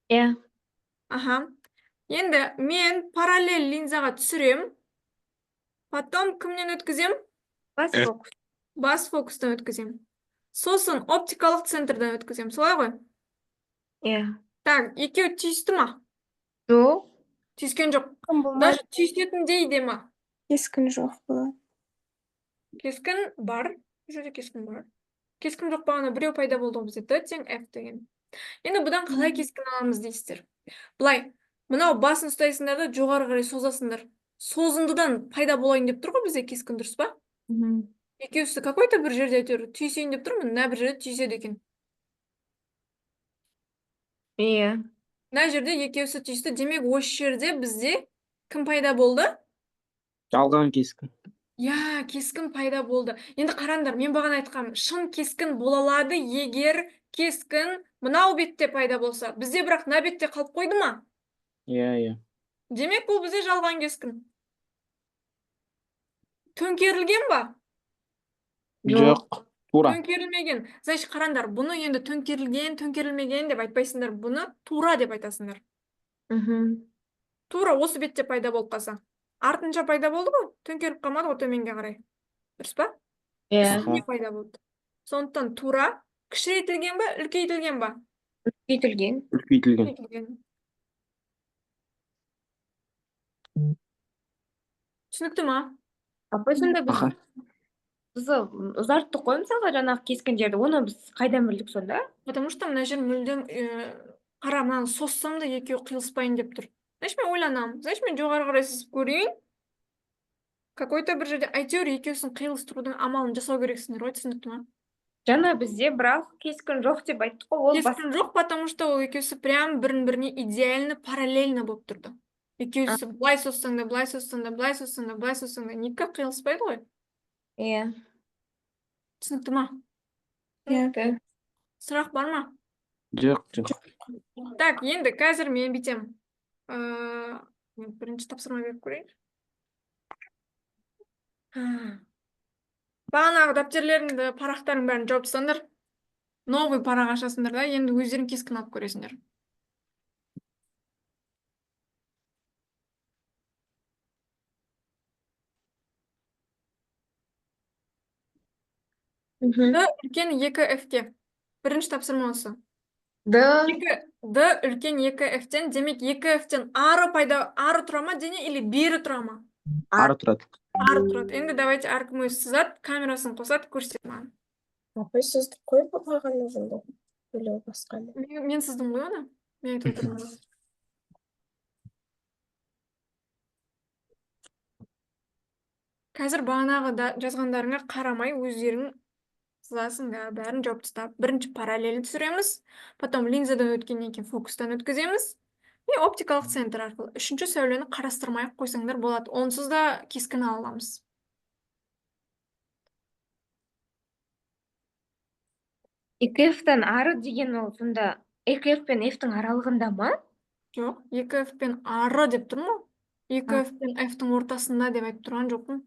Иә. Аха. Енді мен параллель линзаға түсірем. Потом кімнен өткізем? Бас F. фокус. Бас фокустан өткізем. Сосын оптикалық центрдан өткізем. Солай ғой? Иә. Так, екеуі түйісті ма? Жоқ. Түйіскен жоқ. Кім болмайды? Даже түйісетіндей де ма? Кескін жоқ болады. Кескін бар. Бұл жерде кескін бар. Кескін жоқ бағана біреу пайда болды ғой бізде. D тең F деген. Енді бұдан қалай кескін аламыз дейсіздер? Былай, мынау басын ұстайсыңдар да жоғары қарай созасыңдар. Созындыдан пайда болайын деп тұр ғой бізде кескін, дұрыс па? Екеуісі какой-то бір жерде әйтеуір түйісейін деп тұрмын, мына бір жерде түйіседі екен. Иә. Мына жерде екеуісі түйісті. Демек, осы жерде бізде кім пайда болды? Жалған кескін. Я, кескін пайда болды. Енді қараңдар, мен бағана айтқам, шын кескін бола алады, егер кескін мынау бетте пайда болса. Бізде бірақ мына бетте қалып қойды ма? Иә. Демек, бұл бізде жалған кескін. Төңкерілген ба? Жоқ. Тура. Төңкерілмеген. Значит, қараңдар, бұны енді төңкерілген, төңкерілмеген деп айтпайсыңдар, бұны тура деп айтасыңдар. Тура осы бетте пайда болып қалса. Артынша пайда болды ғой, төңкеріп қалмады ғой төменге қарай. Дұрыс па? Иә. Үстіне пайда болды. Сондықтан тура кішірейтілген ба, үлкейтілген ба? Үлкейтілген. Үлкейтілген. Үлкейтілген. Түсінікті ма? Апай, сонда Аха. біз ұзарттық қой мысалға жаңағы кескін жерді. Оны біз қайдан білдік сонда? Потому что мына жер мүлдем қара, мынаны соссам да екеуі қиылыспайын деп тұр. Значит, мен ойланамын. Значит, мен жоғары қарай сызып көрейін. Какой-то бір жерде әйтеуір екеуісін қиылыстырудың амалын жасау керексіңдер ғой, түсінікті ма? Жаңа бізде бірақ кескін жоқ деп айттық қой. Ол Кескін жоқ, потому что ол екеуісі прям бірін-біріне идеально параллельно болып тұрды. Екеуісі былай соссаң да, былай соссаң да, былай соссаң да, былай соссаң да, никак қиылыспайды ғой. Иә. Түсінікті ма? Түсінікті. Сұрақ бар ма? Жоқ. Так, енді қазір мен бүйтем. Мен бірінші тапсырма беріп көрейін. Бағанағы дәптерлеріңді, парақтарың бәрін жауып тастаңдар. Новый парақ ашасыңдар да, енді өздерің кескін алып көресіңдер. D үлкен 2F-ке. Бірінші тапсырма осы. D. D үлкен 2F-тен, демек 2F-тен ары тұра ма дене или бері тұра ма? Ары тұрады. Ары тұрады. Енді давайте әркім өзі сызады, камерасын қосады, көрсетеді маған. Апай сізді қойып алғаны болды. Білеу басқаны. Мен сыздым ғой оны. Мен айтып отырмын. Қазір бағанағы жазғандарыңа қарамай өздерің сызасыңдар, бәрін жауып тастап. Бірінші параллель түсіреміз, потом линзадан өткеннен кейін фокустан өткіземіз. И оптикалық центр арқылы. Үшінші сәулені қарастырмай қойсаңдар болады. Онсыз да кескін ала аламыз. Екі F-тан ары деген ол сонда 2F пен F-тің аралығында ма? Жоқ, 2F пен ары деп тұр ма? 2F пен F-тің ортасында деп айтып тұрған жоқпын.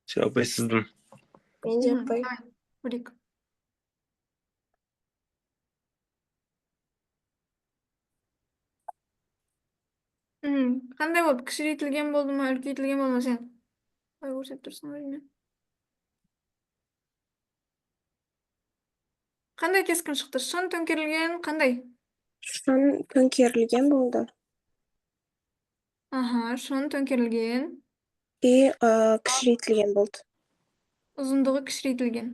Все, апай сіздің. Мен де апай. Көрейік. Қандай болды? Кішірейтілген болды ма, үлкейтілген болды ма сен? Қалай көрсетіп тұрсың өзіме? Қандай кескін шықты? Шын төңкерілген, қандай? Шын төңкерілген болды. Аха, шон төңкерілген. И кішірейтілген болды. Ұзындығы кішірейтілген.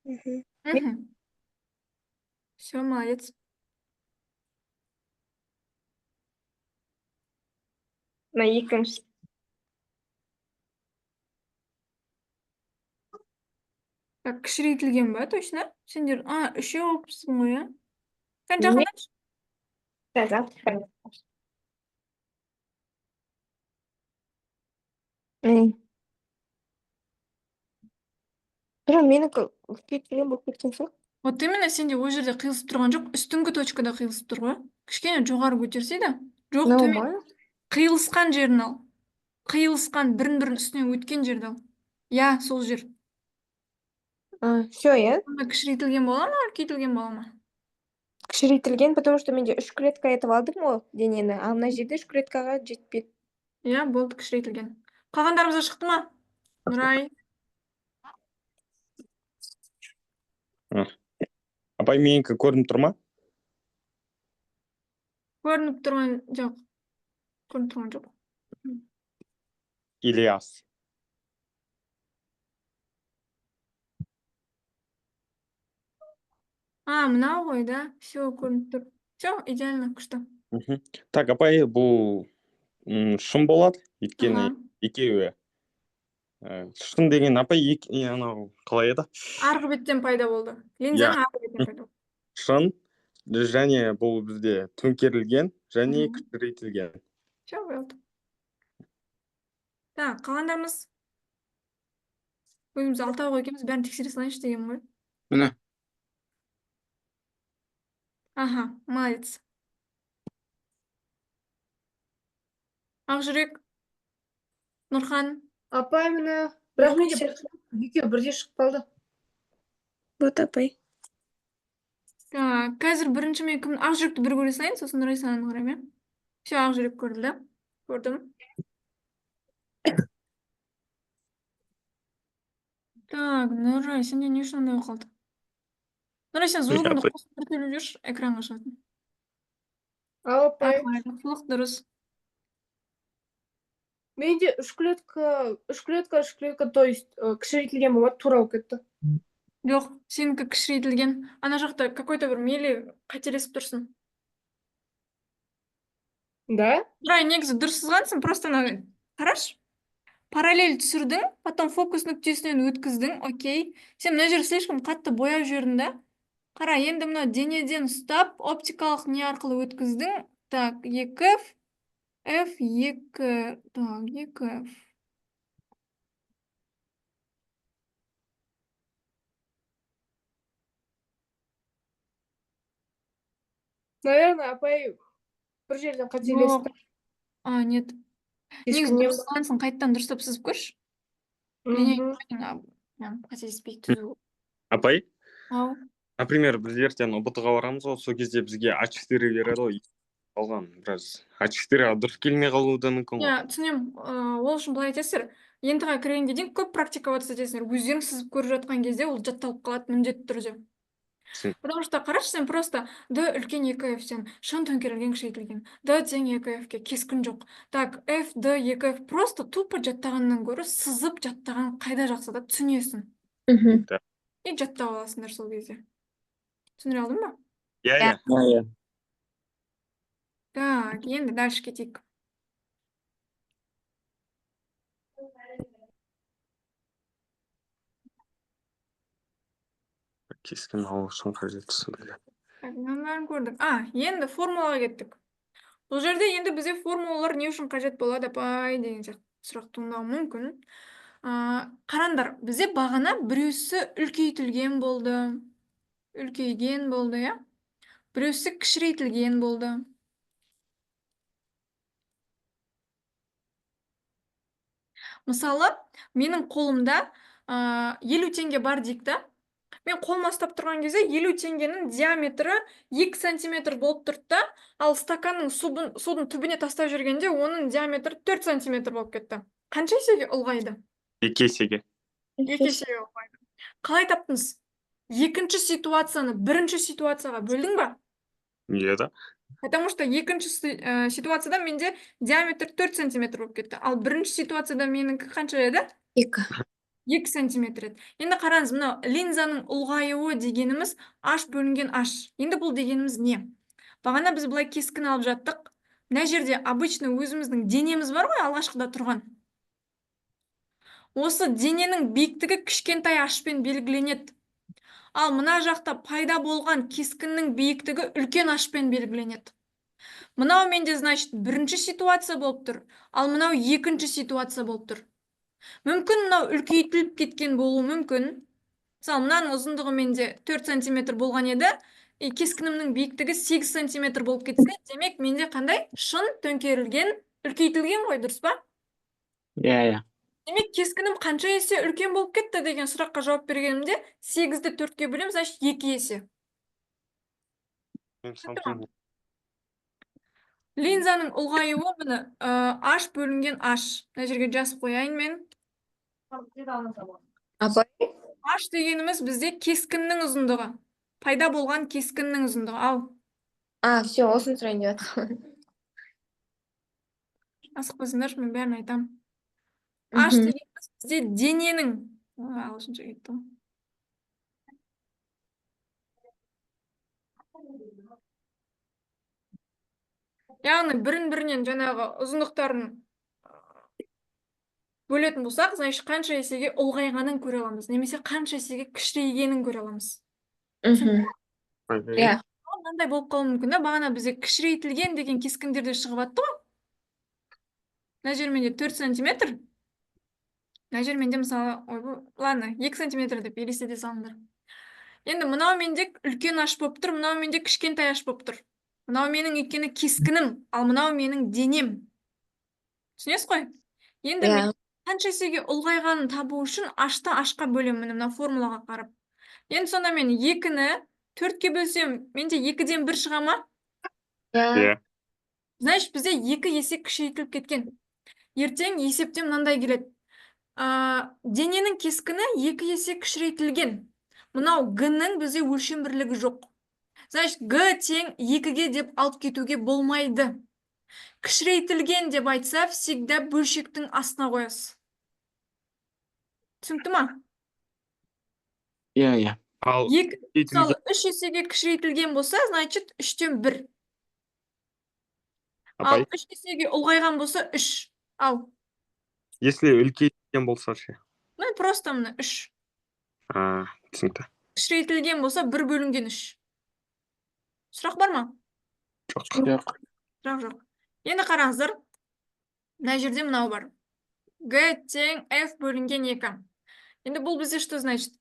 Мгм. Мгм. Все, молодец. мына екінші Так, кішірейтілген ба, точно? Сендер, үшеу алыпсың ғой, иә? Сен Не? жақындатшы. қазақ бірақ менікі үлкейтілген болып кеткен жоқ. Вот именно сенде ол жерде қиылысып тұрған жоқ, үстіңгі точкада қиылысып тұр ғой. Кішкене жоғары көтерсе да. Жоқ, мынау төмен. ма? Қиылысқан жерін ал. Қиылысқан бірін-бірін үстінен өткен жерді ал. Я, сол жер. Все, иә. Сонда кішірейтілген бола ма, үлкейтілген бола ма? Кішірейтілген, потому что менде 3 клетка етіп алдым ғой денені, ал мына жерде 3 клеткаға жетпеді. Иә, болды, кішірейтілген. Қалғандарымызға шықты ма? Нұрай. Апай, менікі көрініп тұр ма? Көрініп тұрған жоқ. Көрініп тұрған жоқ. Ильяс. Мынау ғой, да? Все, көрініп тұр. Все, идеально, күшті. Мгм. Так, апай, бұл шын болады, өйткені Аха. екеуі. Шын деген апай, анау қалай еді? Арғы беттен пайда болды. Линзаның арғы беттен пайда болды. Шын, және бұл бізде төңкерілген, және Мгм. кішірейтілген. Все, болды. Так, қалғандарымыз. Өзіміз алтау екеуміз бәрін тексере салайыншы деген ғой. Міне. Аха, молодец. Ақжүрек, Нұрхан. Апай міне. Бірақ менде екеуі бірдей шығып қалды. Вот апай. Так, қазір бірінші мен кім? Ақжүректі бір көре салайын, сосын Нұрай сананы қараймын, иә? Все, Ақжүрек көрді. Көрдім. Так, Нұрай, сенде не үшін ондай қалды? Нұрай, сен звугыңды Апай. қосып бір төлеп жүрші, экранға шығатын. Ал апай. Жақсылық дұрыс. Менде 3 клетка, то есть кішірейтілген болады, тура болып кетті. Жоқ, сенікі кішірейтілген. Ана жақта какой-то бір мейлі қателесіп тұрсың. Да? Нұрай, негізі дұрыс сызғансың, просто қараш. Параллель түсірдің, потом фокус нүктесінен өткіздің, окей. Сен мына жер слишком қатты бояп жібердің да. Қара, енді мына денеден ұстап, оптикалық не арқылы өткіздің. Так, 2F, F2, так, 2F. Наверное, апай бір жерден қателесті. Нет. Негізі дұрыс сызғансың, қайттан дұрыстап сызып көрші. Қателеспей түзу. Апай, Ау. например, біз ертең ұбт-ға барамыз ғой, сол кезде бізге А4 береді ғой. Қалған біраз А4-ға дұрыс келмей қалуы да мүмкін ғой. Иә, түсінемін. Ол үшін былай етесіздер. Ентіға кіргенге дейін көп практиковать етесіңдер. Өздерің сызып көріп жатқан кезде ол жатталып қалады міндетті түрде. Потому что қарашы, сен просто D үлкен 2F-тен шын төңкерілген кішірейтілген. D тең 2F-ке кескін жоқ. Так, F, D, 2F просто тупо жаттағаннан гөрі сызып жаттаған қайда жақсы да түсінесің. И жаттап аласыңдар сол кезде. Түсіндіре алдың ба? Иә. Так, енді дальше кетейік. Кескін алу үшін қажет түсіндірді. Бәрін көрдік. Енді формулаға кеттік. Бұл жерде енді бізде формулалар не үшін қажет болады, апай деген сұрақ туындауы мүмкін. Қараңдар, бізде бағана біреусі үлкейтілген болды. Үлкейген болды, иә? Біреусі кішірейтілген болды. Мысалы, менің қолымда 50 теңге бар дейік та. Мен қолыма ұстап тұрған кезде 50 теңгенің диаметрі 2 сантиметр болып тұрды да, ал стаканның судың түбіне тастап жүргенде оның диаметрі 4 сантиметр болып кетті. Қанша есеге ұлғайды? 2 есеге. 2 есеге ұлғайды. Қалай таптыңыз? Екінші ситуацияны бірінші ситуацияға бөлдің ба? Иә да. Потому что екінші ситуацияда менде диаметр 4 сантиметр болып кетті. Ал бірінші ситуацияда менікі қанша еді? 2 сантиметр еді. Енді қараңыз, мынау линзаның ұлғаюы дегеніміз h бөлінген h. Енді бұл дегеніміз не? Бағана біз былай кескін алып жаттық. Мына жерде обычно өзіміздің денеміз бар ғой, алғашқыда тұрған. Осы дененің биіктігі кішкентай ашпен белгіленеді. Ал мына жақта пайда болған кескіннің биіктігі үлкен ашпен белгіленеді. Мынау менде, значит, бірінші ситуация болып тұр, ал мынау екінші ситуация болып тұр. Мүмкін мынау үлкейтіліп кеткен болуы мүмкін. Мысалы, мынаның ұзындығы менде 4 сантиметр болған еді, кескінімнің биіктігі 8 сантиметр болып кетсе, демек менде қандай? Шын төңкерілген, үлкейтілген ғой, дұрыс па? Иә. Демек, кескінім қанша есе үлкен болып кетті деген сұраққа жауап бергенімде 8-ді 4-ке бөлем, значит 2 есе. Линзаның ұлғаюы міне h бөлінген h. Мына жерге жазып қояйын мен. Апай, H дегеніміз бізде кескіннің ұзындығы. Пайда болған кескіннің ұзындығы. Ал, все, осыны сұрайын деп жатырмын. асықпасыңдаршы, мен бәрін айтам. H дегеніміз бізде дененің. Ағылшынша кетті ғой. Яғни бірін-бірінен жаңағы ұзындықтарын бөлетін болсақ, значит, қанша есеге ұлғайғанын көре аламыз, немесе қанша есеге кішірейгенін көре аламыз. Иә. Мынандай болып қалуы мүмкін да, бағана бізде кішірейтілген деген кескіндерде шығып атты ғой. Мына жер менде 4 сантиметр. Мына жер менде мысалы, ладно, 2 сантиметр деп елестете салыңдар. Енді мынау менде үлкен аш болып тұр, мынау менде кішкентай аш болып тұр. Мынау менің өйткені кескінім, ал мынау менің денем. Түсінесіз ғой? Енді мен қанша есеге ұлғайғанын табу үшін ашты ашқа бөлемін, мына формулаға қарап. Енді сонда мен 2-ні 4-ке бөлсем, менде 2-ден 1 шыға ма? Иә. Значит, бізде 2 есе кішірейтіліп кеткен. Ертең есептен мынандай келеді. Дененің кескіні 2 есе кішірейтілген. Мынау G-нің бізде өлшем бірлігі жоқ. Значит, G тең 2-ге деп алып кетуге болмайды. Кішірейтілген деп айтса, всегда бөлшектің астына қоясыз. Түсінікті ма? Иә. Ал Мысалы, 3 есеге кішірейтілген болса, значит, 3-тен 1. Ал 3 есеге ұлғайған болса, 3. Ал. Если үлкейтілген болса ше? Ну, просто мына 3. Түсінікті. Кішірейтілген болса, 1 бөлінген 3. Сұрақ бар ма? Жоқ. Сұрақ жоқ. Енді қараңыздар. Мына жерде мынау бар. G тең F бөлінген 2. Енді бұл бізде что значит?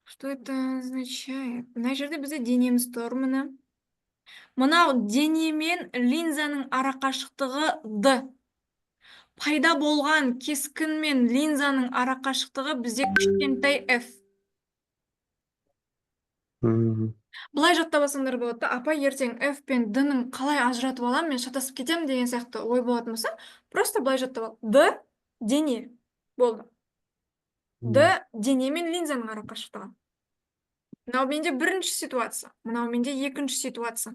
Что это означает? Мына жерде бізде денеміз тұр, мына. Мынау дене мен линзаның арақашықтығы D. Пайда болған кескін мен линзаның арақашықтығы бізде кішкентай F. Бұлай жаттап алсаңдар болады. Апай, ертең F пен D-ның қалай ажыратып аламын, мен шатасып кетемін деген сияқты ой болатын болса, просто бұлай жаттап ал. D дене болды. D дене мен линзаның арақашықтығы. Мынау менде бірінші ситуация, мынау менде екінші ситуация.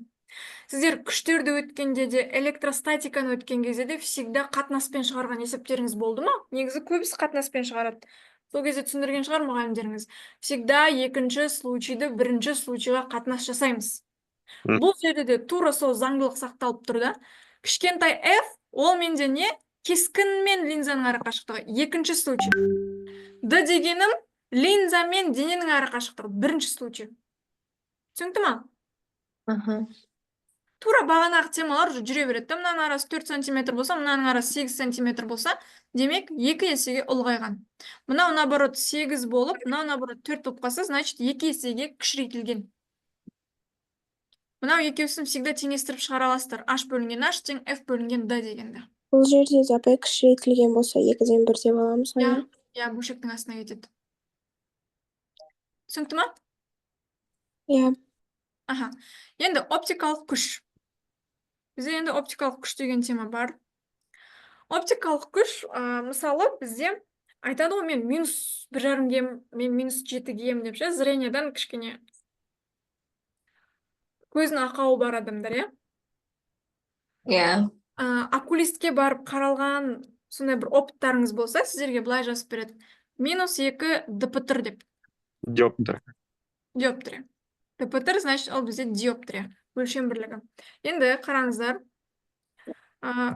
Сіздер күштерді өткенде де, электростатиканы өткен кезде де всегда қатынаспен шығарған есептеріңіз болды ма? Негізі көбісі қатынаспен шығарады. Сол кезде түсіндірген шығар мұғалімдеріңіз. Всегда екінші случайды бірінші случайға қатынас жасаймыз. Бұл жерде де тура сол заңдылық сақталып тұр да. Кішкентай F, ол менде не? Кескін мен линзаның арақашықтығы. Екінші случай. D дегенім линза мен дененің арақашықтығы. Бірінші случай. Түсінікті ма? Тура бағанағы темалар жүре береді. Мынаның арасы 4 сантиметр болса, мынаның арасы 8 сантиметр болса, демек 2 есеге ұлғайған. Мынау наоборот 8 болып, мынау наоборот 4 болып қалса, значит 2 есеге кішірейтілген. Мынау екеуісін всегда теңестіріп шығара аласыздар. H бөлінген H тең F бөлінген D дегенде. Бұл жерде де апай кішірейтілген болса, 2-ден 1 деп аламыз ғой. Иә, бөлшектің астына кетеді. Түсінікті ма? Иә. Енді оптикалық күш. Бізде енді оптикалық күш деген тема бар. Оптикалық күш, мысалы, бізде айтады ғой, мен -1,5 кем, мен -7 кем деп ше, зрениедан кішкене көздің ақауы бар адамдар, иә? иә Окулистке барып қаралған сондай бір опыттарыңыз болса, сіздерге былай жазып береді. -2 дпт деп. диоптр. Диоптрия. Дпт, значит, ол бізде диоптрия. Өлшем бірлігі. Енді қараңыздар.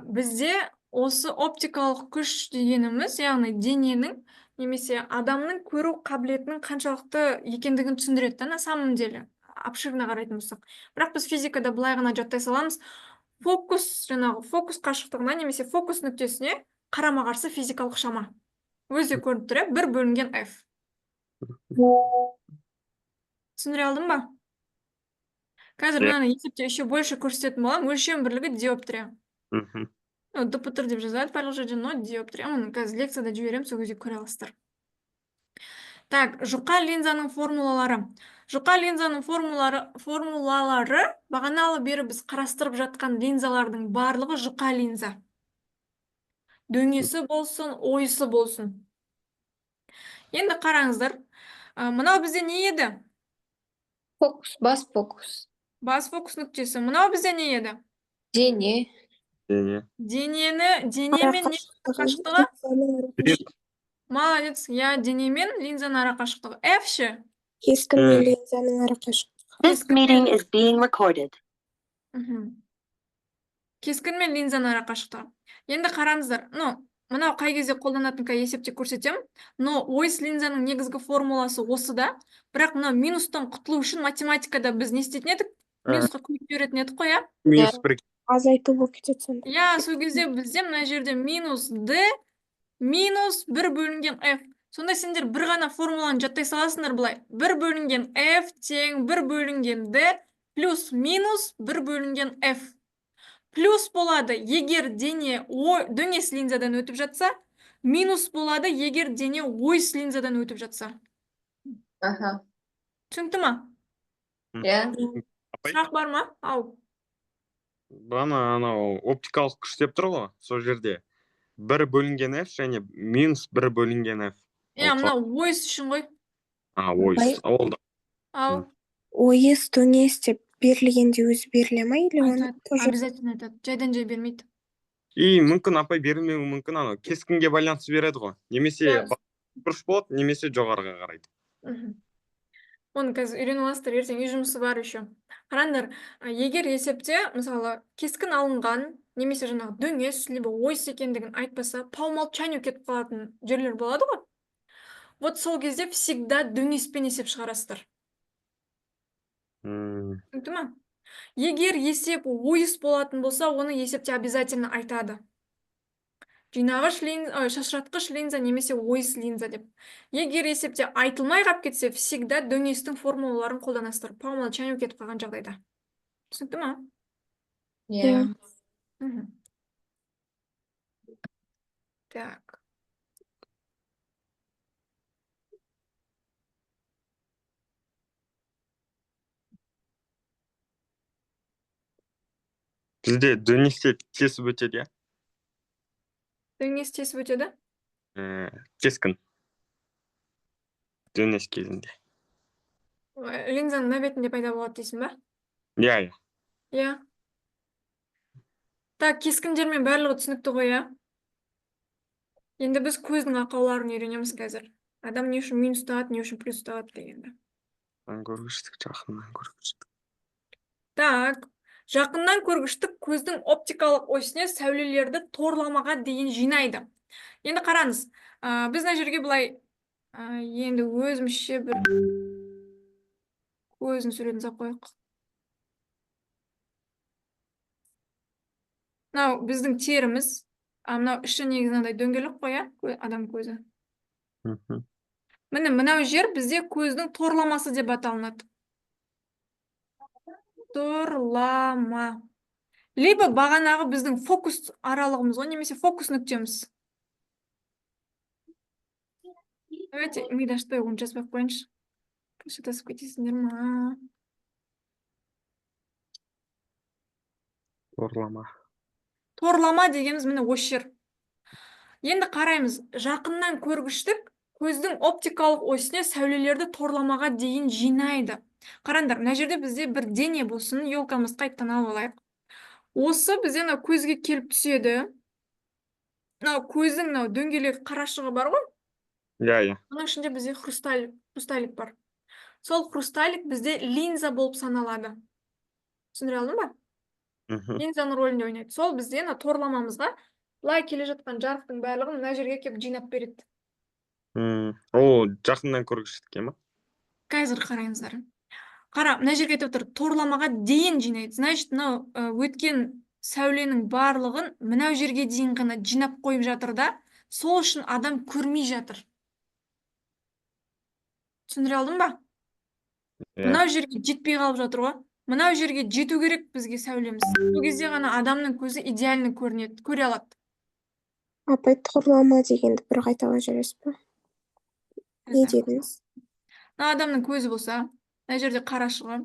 Бізде осы оптикалық күш дегеніміз, яғни дененің немесе адамның көру қабілетінің қаншалықты екендігін түсіндіреді да, на самом деле, обширно қарайтын болсақ. Бірақ біз физикада былай ғана жаттай саламыз. Фокус қашықтығына немесе фокус нүктесіне қарама-қарсы физикалық шама. Өзі көрініп тұр, 1 бөлінген f. Түсіндіре алдым ба? Қазір мынаны есепте еще больше көрсететін болам. Өлшем бірлігі диоптрия. Дпт деп жазады барлық жерде, но диоптрия. Оны қазір лекцияда жіберем, сол кезде көре аласыздар. Так, жұқа линзаның формулалары. Жұқа линзаның формулалары бағаналы бері біз қарастырып жатқан линзалардың барлығы жұқа линза. Дөңесі болсын, ойысы болсын. Енді қараңыздар. Мынау бізде не еді? фокус бас фокус Бас фокус нүктесі. Мынау бізде не еді? дене Денемен не қашықтығы? Молодец. Я денемен линзаның ара қашықтығы. F ше? Кескін мен линзаның ара қашықтығы. This meeting is being recorded. Кескін мен линзаның ара қашықтығы. Енді қараңыздар. Мынау қай кезде қолданатын есепте көрсетем. Но ойыс линзаның негізгі формуласы осы да. Бірақ мынау минустан құтылу үшін математикада біз не істейтін едік? Минусқа көйіп беретін едік қой, иә? -1. Азайту болып кетеді сонда. Иә, сол кезде бізде мына жерде минус d минус 1 бөлінген f. Сонда сендер бір ғана формуланы жаттай саласыңдар бұлай. 1 бөлінген f тең 1 бөлінген d плюс минус 1 бөлінген f. Плюс болады, егер дене дөңес линзадан өтіп жатса, минус болады, егер дене ойыс линзадан өтіп жатса. Түсінікті ма? иә Сұрақ бар ма? Ау. Бана анау оптикалық күш деп тұр ғой, сол жерде 1 бөлінген f және минус 1 бөлінген f. Иә, мынау ойыс үшін ғой. Ойыс. Ол да. Ау. Ойыс дөңес деп берілгенде өзі беріле ма, или оны тоже? Обязательно айтады. Жайдан жай бермейді. И мүмкін апай берілмеуі мүмкін, анау кескінге байланысты береді ғой. Немесе бұрыш болады, немесе жоғарыға қарайды. Оны қазір үйреніп аласыздар, ертең үй жұмысы бар еще. Қараңдар, егер есепте, мысалы, кескін алынған, немесе жаңағы дөңес, либо ойыс екендігін айтпаса, по умолчанию кетіп қалатын жерлер болады ғой. Вот сол кезде всегда дөңеспен есеп шығарасыздар. Түсінікті ма? Егер есеп ойыс болатын болса, оны есепте обязательно айтады. Жинағыш линза, шашыратқыш линза немесе ойыс линза деп. Егер есепте айтылмай қап кетсе, всегда дөңестің формулаларын қолданасыздар. По умолчанию кетіп қалған жағдайда. Түсінікті ма? иә Так. Бізде дөңесте тесіп өтеді, Дөңес тесіп өтеді? кескін. Дөңес кезінде. Линзаның мына бетінде пайда болады дейсің ба? Иә. Иә. Так, кескіндермен барлығы түсінікті ғой, иә? Енді біз көздің ақауларын үйренеміз қазір. Адам не үшін минус тағады, не үшін плюс тағады дегенді. Көргіштік, жақыннан көргіштік. Так, жақыннан көргіштік көздің оптикалық осіне сәулелерді торламаға дейін жинайды. Енді қараңыз, біз мына жерге былай, енді өзімізше бір көздің суретін салып қояйық. Мынау біздің теріміз, мынау іші негізі мынандай дөңгелек қой, иә, адам көзі. Міне мынау жер бізде көздің торламасы деп аталынады. Торлама. Либо бағанағы біздің фокус аралығымыз ғой, немесе фокус нүктеміз. Давайте мидашты оғын жазбақ қойыншы. Шатасып кетесіңдер ма? Торлама. Торлама дегеніміз міне осы жер. Енді қараймыз, жақыннан көргіштік көздің оптикалық осіне сәулелерді торламаға дейін жинайды. Қараңдар, мына жерде бізде бір дене болсын, елкамызды қайттан алып алайық. Осы бізде мына көзге келіп түседі. Мынау көздің мынау дөңгелек қарашығы бар ғой? иә. Оның ішінде бізде хрусталик бар. Сол хрусталик бізде линза болып саналады. Түсіндіре алдың ба? Мгм. Линзаның рөлінде ойнайды. Сол бізде торламамызға былай келе жатқан жарықтың барлығын мына жерге келіп жинап береді. Ол жақыннан көргіштікке ма? Қазір қараңыздар. Қара, мына жерге айтып отыр, торламаға дейін жинайды. Значит, мынау өткен сәуленің барлығын мынау жерге дейін ғана жинап қойып жатыр да, сол үшін адам көрмей жатыр. Түсіндіре алдың ба? Иә. Мынау жерге жетпей қалып жатыр ғой. Мынау жерге жету керек бізге сәулеміз. Сол кезде ғана адамның көзі идеальны көрінеді, көре алады. Апай, торлама дегенді бір қайталап жүресіз бе? Не дедіңіз? Мына адамның көзі болса, мына жерде қарашығы.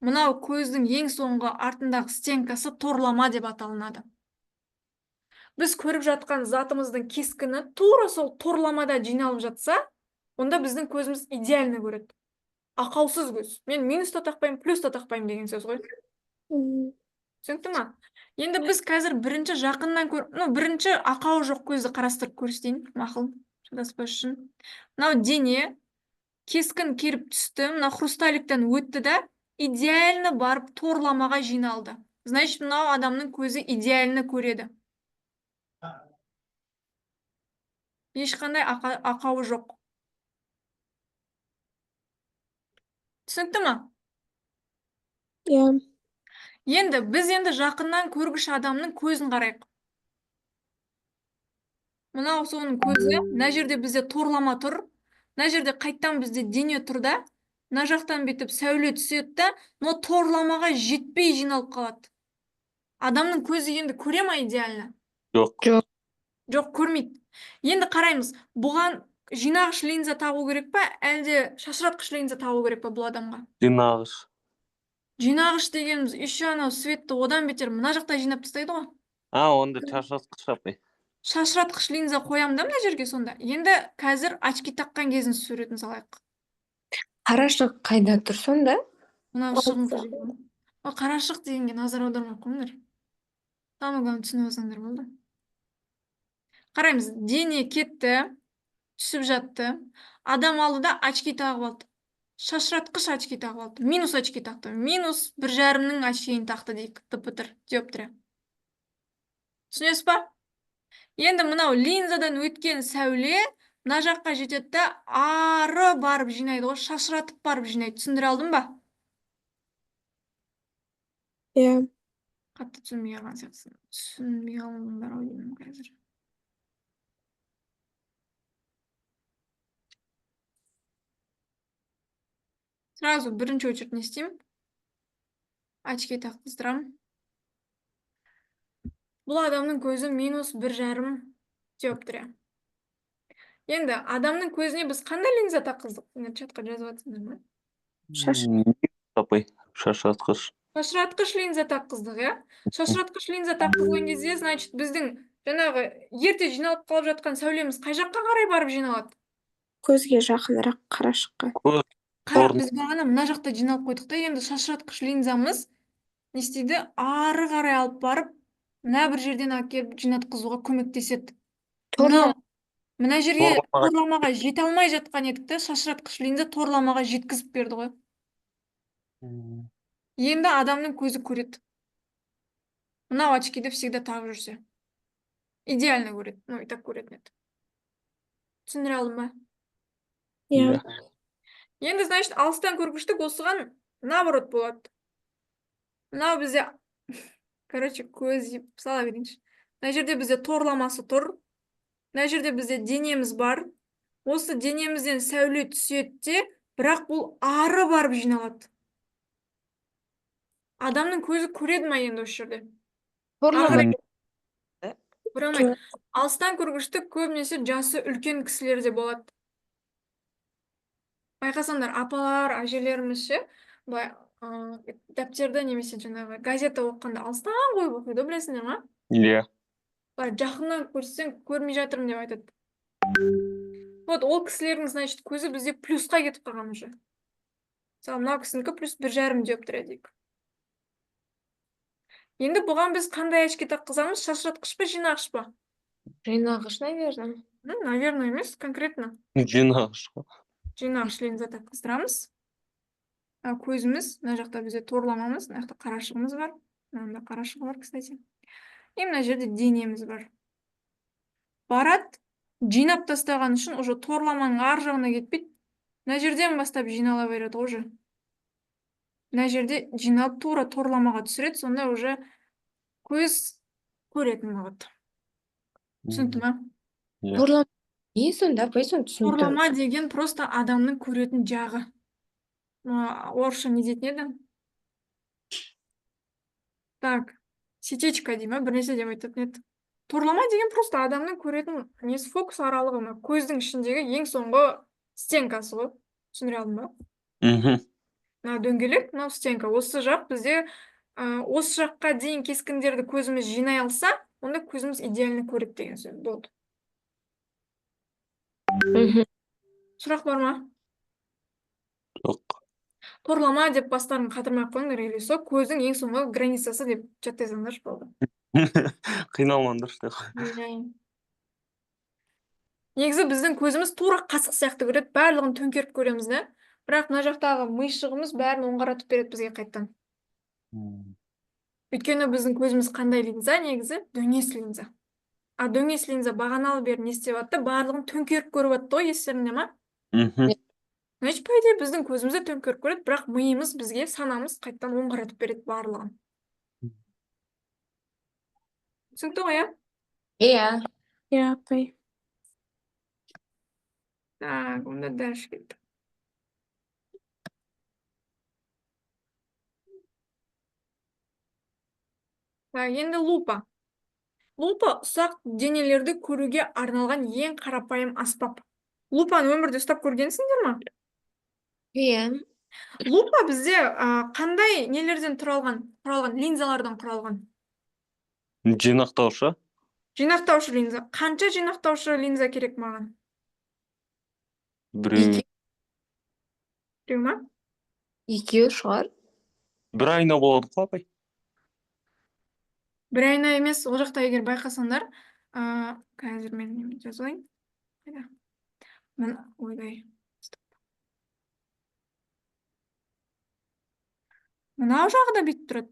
Мынау көздің ең соңғы артындағы стенкасы торлама деп аталынады. Біз көріп жатқан затымыздың кескіні тура сол торламада жиналып жатса, онда біздің көзіміз идеальны көреді. Ақаусыз көз. Мен минус та тақпаймын, плюс та тақпаймын деген сөз ғой. Түсінікті ма? Енді біз қазір бірінші жақыннан бірінші ақауы жоқ көзді қарастырып көрсетейін. Мақұл, шатаспас үшін. Мынау дене кескін керіп түсті, мына хрусталиктен өтті да, идеальны барып торламаға жиналды. Значит, мынау адамның көзі идеальны көреді. Ешқандай ақауы жоқ. Түсінікті ма? Иә. Енді біз жақыннан көргіш адамның көзін қарайық. Мынау соның көзі, мына жерде бізде торлама тұр. Мына жерде қайттан бізде дене тұр да, мына жақтан бетіп сәуле түседі да, но торламаға жетпей жиналып қалады. Адамның көзі енді көре ма идеально? Жоқ. Жоқ, көрмейді. Енді қараймыз, бұған жинағыш линза тағу керек па, әлде шашыратқыш линза тағу керек па бұл адамға? Жинағыш. Жинағыш дегеніміз еще анау светті одан бетер мына жақта жинап тастайды ғой. Онда шашыратқыш апай. Шашыратқыш линза қоямын да мына жерге сонда. Енді қазір очки таққан кезін суретін салайық. Қарашық қайда тұр сонда? Мынау шығыңқы жерде. Қарашық дегенге назар аудармай қойыңдар. Тамағын түсініп алсаңдар болды. Қараймыз, дене кетті, түсіп жатты. Адам алды да очки тағып алды. Шашыратқыш очки тағып алды. Минус очки тақты. Минус 1,5-нің очкиін тақты дейік. Тыпытыр, диоптырия. Түсінесіз ба? Енді мынау линзадан өткен сәуле мына жаққа жетеді да, ары барып жинайды ғой, шашыратып барып жинайды. Түсіндіре алдым ба? Иә. Қатты түсінбей қалған сияқтысың. Түсінбей қалғандар ау деймін қазір. Сразу бірінші очередь не істеймін? Очки таққыздырамын. Бұл адамның көзі минус 1,5 диоптрия. Енді адамның көзіне біз қандай линза таққыздық? Чатқа жазып жатсыңдар ма? Апай, шашыратқыш. Шашыратқыш линза таққыздық, иә? Шашыратқыш линза таққызған кезде, значит, біздің жаңағы ерте жиналып қалып жатқан сәулеміз қай жаққа қарай барып жиналады? Көзге жақынырақ қарашыққа. Біз бағана мына жақта жиналып қойдық та, енді шашыратқыш линзамыз не істейді? Ары қарай алып барып, мына бір жерден әкеліп жинатқызуға көмектеседі. Мына жерге торламаға жете алмай жатқан едік те, шашыратқыш линза торламаға жеткізіп берді ғой. Енді адамның көзі көреді. Мынау очкиді всегда тағып жүрсе. Идеально көреді. Ну, и так көретін еді. Түсіндіре алдым ба? Иә. Енді, значит, алыстан көргіштік осыған наоборот болады. Мынау бізде, короче, көз сала берейінші. Мына жерде бізде торламасы тұр. Мына жерде бізде денеміз бар. Осы денемізден сәуле түседі де, бірақ бұл ары барып жиналады. Адамның көзі көреді ма енді осы жерде? Көремейді. Алыстан көргіштік көбінесе жасы үлкен кісілерде болады. Байқасаңдар, апалар, әжелеріміз ше, дәптерді немесе жаңағы газета оқығанда алыстан қойып оқиды, білесіңдер ма? Иә. Жақыннан көрсең, көрмей жатырмын деп айтады. Вот, ол кісілердің, значит, көзі бізде плюсқа кетіп қалған уже. Мысалы мынау кісінікі плюс 1,5 деп тұр едік. Енді бұған біз қандай очки таққызамыз? Шашыратқыш па, жинағыш па? Жинағыш, наверное. Наверное емес, конкретно. жинағыш Жинағыш линза таққыздырамыз. Көзіміз, мына жақта бізде торламамыз, мына жақта қарашығымыз бар. Мынада қарашығы бар, кстати. И мына жерде денеміз бар. Барат, жинап тастаған үшін уже торламаның ар жағына кетпейді. Мына жерден бастап жинала береді уже. Мына жерде жиналып тура торламаға түсіреді, сонда уже көз көретін болады. Түсінікті ма? Торлама не сонда? Апай, Торлама деген просто адамның көретін жағы. Орысша не дейтін еді? Так, сетечка дей ма, бірнәрсе деп айтатын еді. Торлама деген просто адамның көретін несі, фокус аралығы ма, көздің ішіндегі ең соңғы стенкасы ғой. Түсіндіре алдым ба? Мына дөңгелек, мынау стенка. Осы жақ бізде осы жаққа дейін кескіндерді көзіміз жинай алса, онда көзіміз идеальны көреді деген сөз болды. Сұрақ бар ма? жоқ. Торлама деп бастарын қатырмай қойыңдар, или со көздің ең соңғы границасы деп жаттай салыңдаршы болды. Қиналмаңдаршы. Негізі біздің көзіміз тура қасық сияқты көреді, барлығын төңкеріп көреміз да. Бірақ мына жақтағы мишығымыз бәрін оңғаратып береді бізге қайттан. Өйткені біздің көзіміз қандай линза, негізі дөңес линза. Дөңес линза бағаналы бері не істеп атты, барлығын төңкеріп көріп атты ғой, естеріңде ма? Значит, по идее, біздің көзімізді төңкеріп көреді, бірақ миымыз бізге санамыз қайттан оңғаратып береді барлығын. Түсінікті ғой, Иә. Иә, апай. Так, онда дальше кеттік. Енді лупа. Лупа ұсақ денелерді көруге арналған ең қарапайым аспап. Лупаны өмірде ұстап көргенсіңдер ма? Иә. Лупа бізде қандай нелерден құралған, линзалардан құралған? Жинақтаушы. Жинақтаушы линза. Қанша жинақтаушы линза керек маған? Біреу. Біреу ма? Екеу шығар. Бір айна болады ғой, апай. Бір айна емес, ол жақта егер байқасаңдар, қазір мен жазайын. Ойдай. Мынау жағы да бүйтіп тұрады.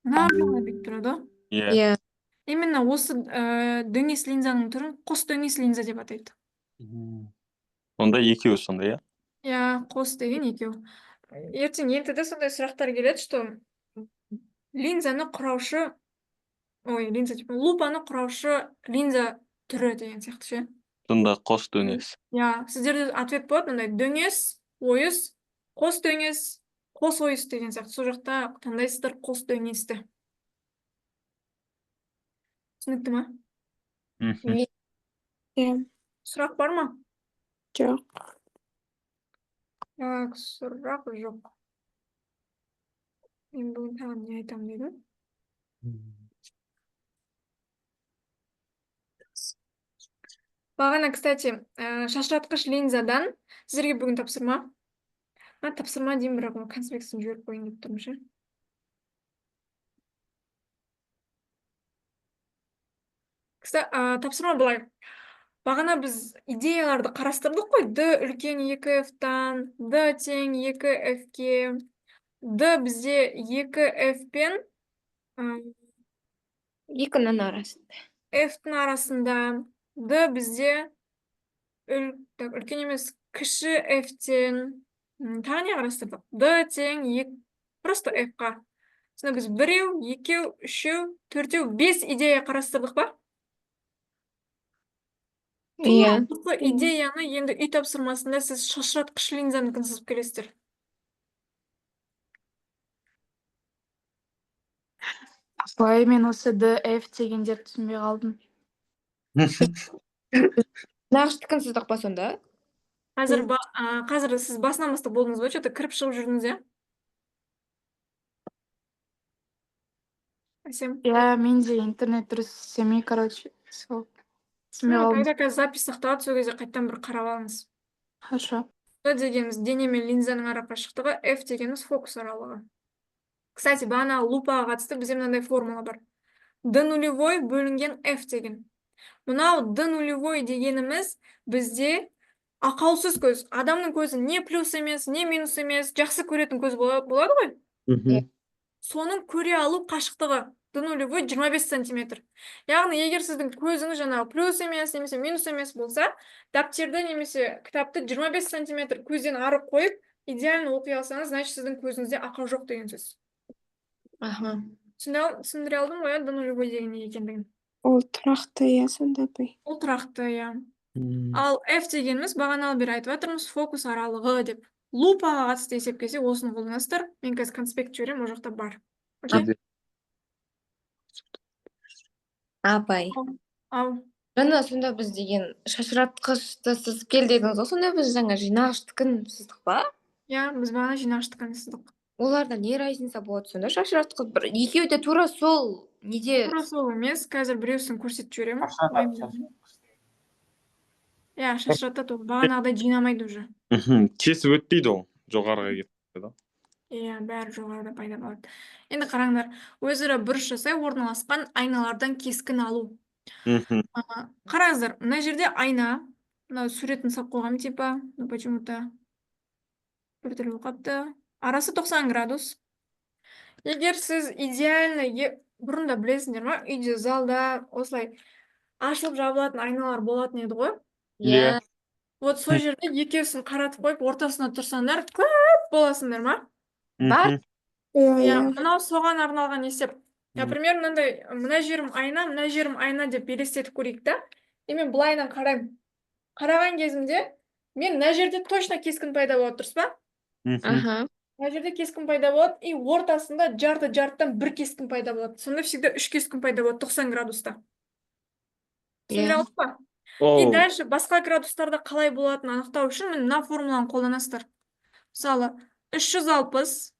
Мынау жағы да бүйтіп тұрады. Иә. Именно осы дөңес линзаның түрін қос дөңес линза деп атайды. Онда екеуі сонда, иә? Иә, қос деген екеу. Ертең ентіде сондай сұрақтар келеді, что линзаны құраушы, лупаны құраушы линза түрі деген сияқты ше. Сонда қос дөңес. Иә, сіздерде ответ болады, мындай дөңес, ойыс, қос дөңес, қос ойыс деген сияқты. Сол жақта таңдайсыздар қос дөңесті. Түсінікті ма? Иә. Сұрақ бар ма? Жоқ. Так, сұрақ жоқ. Мен бүгін тағы не айтам дедім? Бағана, кстати, шашыратқыш линзадан сіздерге бүгін тапсырма. Тапсырма деймін, бірақ оны конспектісін жіберіп қойын деп тұрмын ше. Тапсырма былай. Бағана біз идеяларды қарастырдық қой. D үлкен 2F-тан, D тең 2F-ке. D бізде 2F-пен Екінің арасында. F-тің арасында. D бізде үлкен емес кіші F-тен. Тағы не қарастырдық? D тең просто F-қа. Сонда біз біреу, екеу, үшеу, төртеу, 5 идея қарастырдық ба? Иә. Осы идеяны енді үй тапсырмасында сіз шашыратқыш линзаны сызып келесіздер. Апай, мен осы DF дегендерді түсінбей қалдым. Нағыштықын сыздық па сонда? Қазір сіз басынан бастап болдыңыз ба? Что-то кіріп шығып жүрдіңіз, иә? Әсем? Иә, мен де интернет дұрыс істемей, короче, сол. Түсінбей қалдым. Когда запись сақталады, сол кезде қайттан бір қарап алыңыз. Хорошо. D дегеніміз дене мен линзаның ара қашықтығы, F дегеніміз фокус аралығы. Кстати, бағана лупаға қатысты бізде мынандай формула бар. D нулевой бөлінген F деген. Мынау D нулевой дегеніміз бізде ақаусыз көз. Адамның көзі не плюс емес, не минус емес, жақсы көретін көз болады ғой? Соның көре алу қашықтығы D нулевой 25 сантиметр. Яғни, егер сіздің көзіңіз жаңағы плюс емес, немесе минус емес болса, дәптерді немесе кітапты 25 сантиметр көзден ары қойып, идеально оқи алсаңыз, значит, сіздің көзіңізде ақау жоқ деген сөз. Аха. Түсіндіре алдым ғой, D нулевой деген не екендігін. Ол тұрақты, иә, сонда бай. Ол тұрақты, иә. Ал F дегеніміз бағаналы бері айтып жатырмыз, фокус аралығы деп. Лупаға қатысты есептесе осыны қолданасыздар. Мен қазір конспект жіберем, ол жақта бар. Окей? Апай. Ал Жаңа сонда біз деген шашыратқышты сызып кел дедіңіз ғой, сонда біз жаңа жинағыштікін сыздық па? иә, біз бағана жинағыштыққа сыздық. Оларда не разница болады сонда шашыратқыш? Екеуі де тура сол неде Тура сол емес, қазір біреусін көрсетіп жіберемін. Иә, шашыратады ол. Бағанағыдай жинамайды уже. Тесіп өтпейді ол, жоғарыға кетті да. Иә, бәрі жоғарыда пайда болады. Енді қараңдар, өзара бұрыш жасай орналасқан айналардан кескін алу. Қараңыздар, мына жерде айна, мына суретін сап қойғам типа, но почему-то біртүрлі қапты. Арасы 90 градус. Егер сіз идеально, бұрында білесіңдер ма, үйде залда осылай ашылып жабылатын айналар болатын еді ғой. Иә. Вот сол жерде екеусін қаратып қойып, ортасына тұрсаңдар, көп боласыңдар ма? Бар. Иә, мынау соған арналған есеп. Например, мынандай, мына жерім айна деп елестетіп көрейік та. Мен былайынан қараймын. Қараған кезімде, мен мына жерде точно кескін пайда болады, дұрыс па? Аха. Мына жерде кескін пайда болады, и ортасында жарты-жартыдан бір кескін пайда болады. Сонда всегда 3 кескін пайда болады 90 градуста. Түсіндіре алдық па? И дальше басқа градустарда қалай болатынын анықтау үшін мына формуланы қолданасыздар. Мысалы, 360.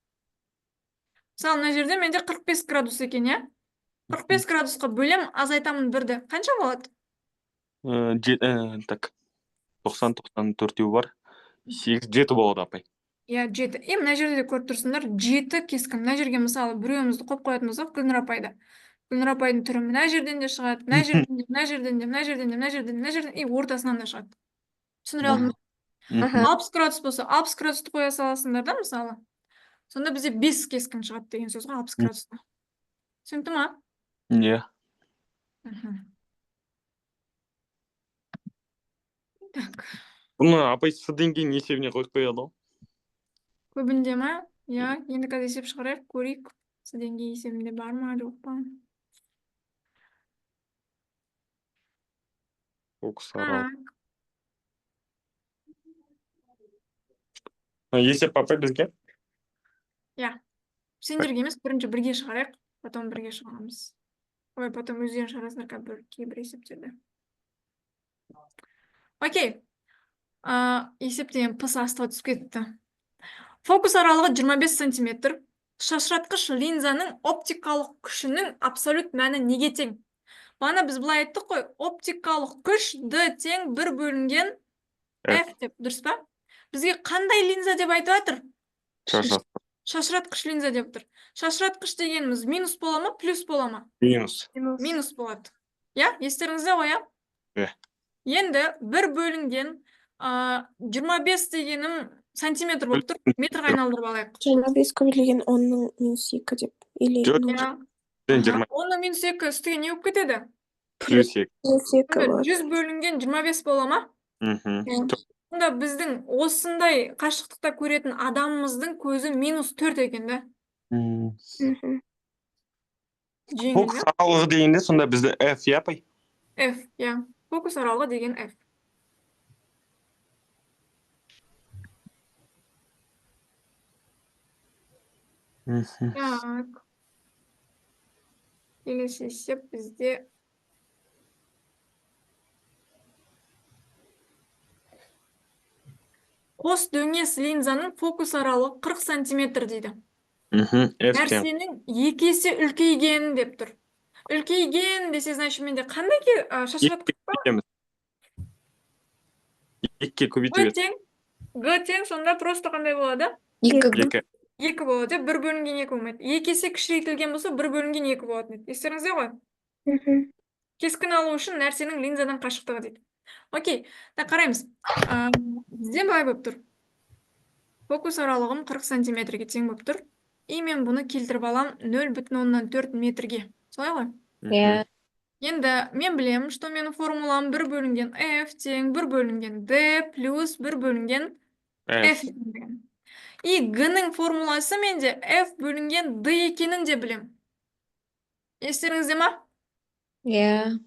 Мысалы, мына жерде менде 45 градус екен, иә? 45 градусқа бөлем, азайтамын бірді. Қанша болады? Так, 90-94 бар. 8-7 болады, апай. Иә, 7. И мына жерде көріп тұрсыңдар, 7 кескін. Мына жерге мысалы біреуімізді қойып қоятын болсақ, Гүлнұр апайды. Гүлнұр апайдың түрі мына жерден де шығады, мына жерден де, мына жерден де, мына жерден де, мына жерден де, мына жерден, и ортасынан да шығады. Түсіндіре алдым ба? 60 градус болса, 60 градусты қоя саласыңдар да, мысалы. Сонда бізде 5 кескін шығады деген сөз ғой, 60 градуста. Түсінікті ма? Иә. Так. Бұны апай сізден кейін есебіне қойып қояды ғой. Көбінде ма? Иә, енді қазір есеп шығарайық, көрейік. Сізден кейін есебінде бар ма, жоқ па? Фокус арал. Есеп апай бізге? Иә. Сендерге емес, бірінші бірге шығарайық, потом бірге шығарамыз. Ой, потом өздерің шығарасыңдар кейбір есептерді. Окей. Есептеген пыс астау түсіп кетті. Фокус аралығы 25 сантиметр. Шашыратқыш линзаның оптикалық күшінің абсолют мәні неге тең? Бағана біз былай айттық қой, оптикалық күш D тең 1 бөлінген F деп, дұрыс па? Бізге қандай линза деп айтып жатыр? Шашыратқыш линза деп тұр. Шашыратқыш дегеніміз минус бола ма, плюс бола ма? Минус. Минус болады. Я, естеріңізде ғой, иә? Енді 1 бөлінген 25 дегенім сантиметр болып тұр, метрға айналдырып алайық. 25 көбейлеген 10-ның минус 2 деп. Или 10-ның минус 2 үстіге не болып кетеді? Плюс 2. 100 бөлінген 25 бола ма? Сонда біздің осындай қашықтықта көретін адамымыздың көзі минус 4 екен да. Фокус аралығы дегенде сонда бізді F, иә, апай? F, иә. Фокус аралығы деген F. Так. Келесі есеп бізде қос дөңес линзаның фокус аралығы 40 сантиметр дейді. Нәрсенің екесе үлкейген деп тұр. Үлкейген десе, значит, менде қандай шашыратқыш бар? Екке көбейтіп еді. G тең сонда просто қандай болады? Екі. Екі. 2 болады, 1 бөлінген 2 болмайды. 2 есе кішірейтілген болса, 1 бөлінген 2 болады дейді. Естеріңізде ғой? Мгм. Кескін алу үшін нәрсенің линзадан қашықтығы дейді. Окей, қараймыз. Бізде былай болып тұр. Фокус аралығым 40 сантиметрге тең болып тұр. И мен бұны келтіріп алам 0,4 метрге. Солай ғой? Иә. Енді мен білемін, что менің формулам 1 бөлінген F тең 1 бөлінген D плюс 1 бөлінген F. И G-нің формуласы менде F бөлінген D екенін де білем. Естеріңізде ма? Иә.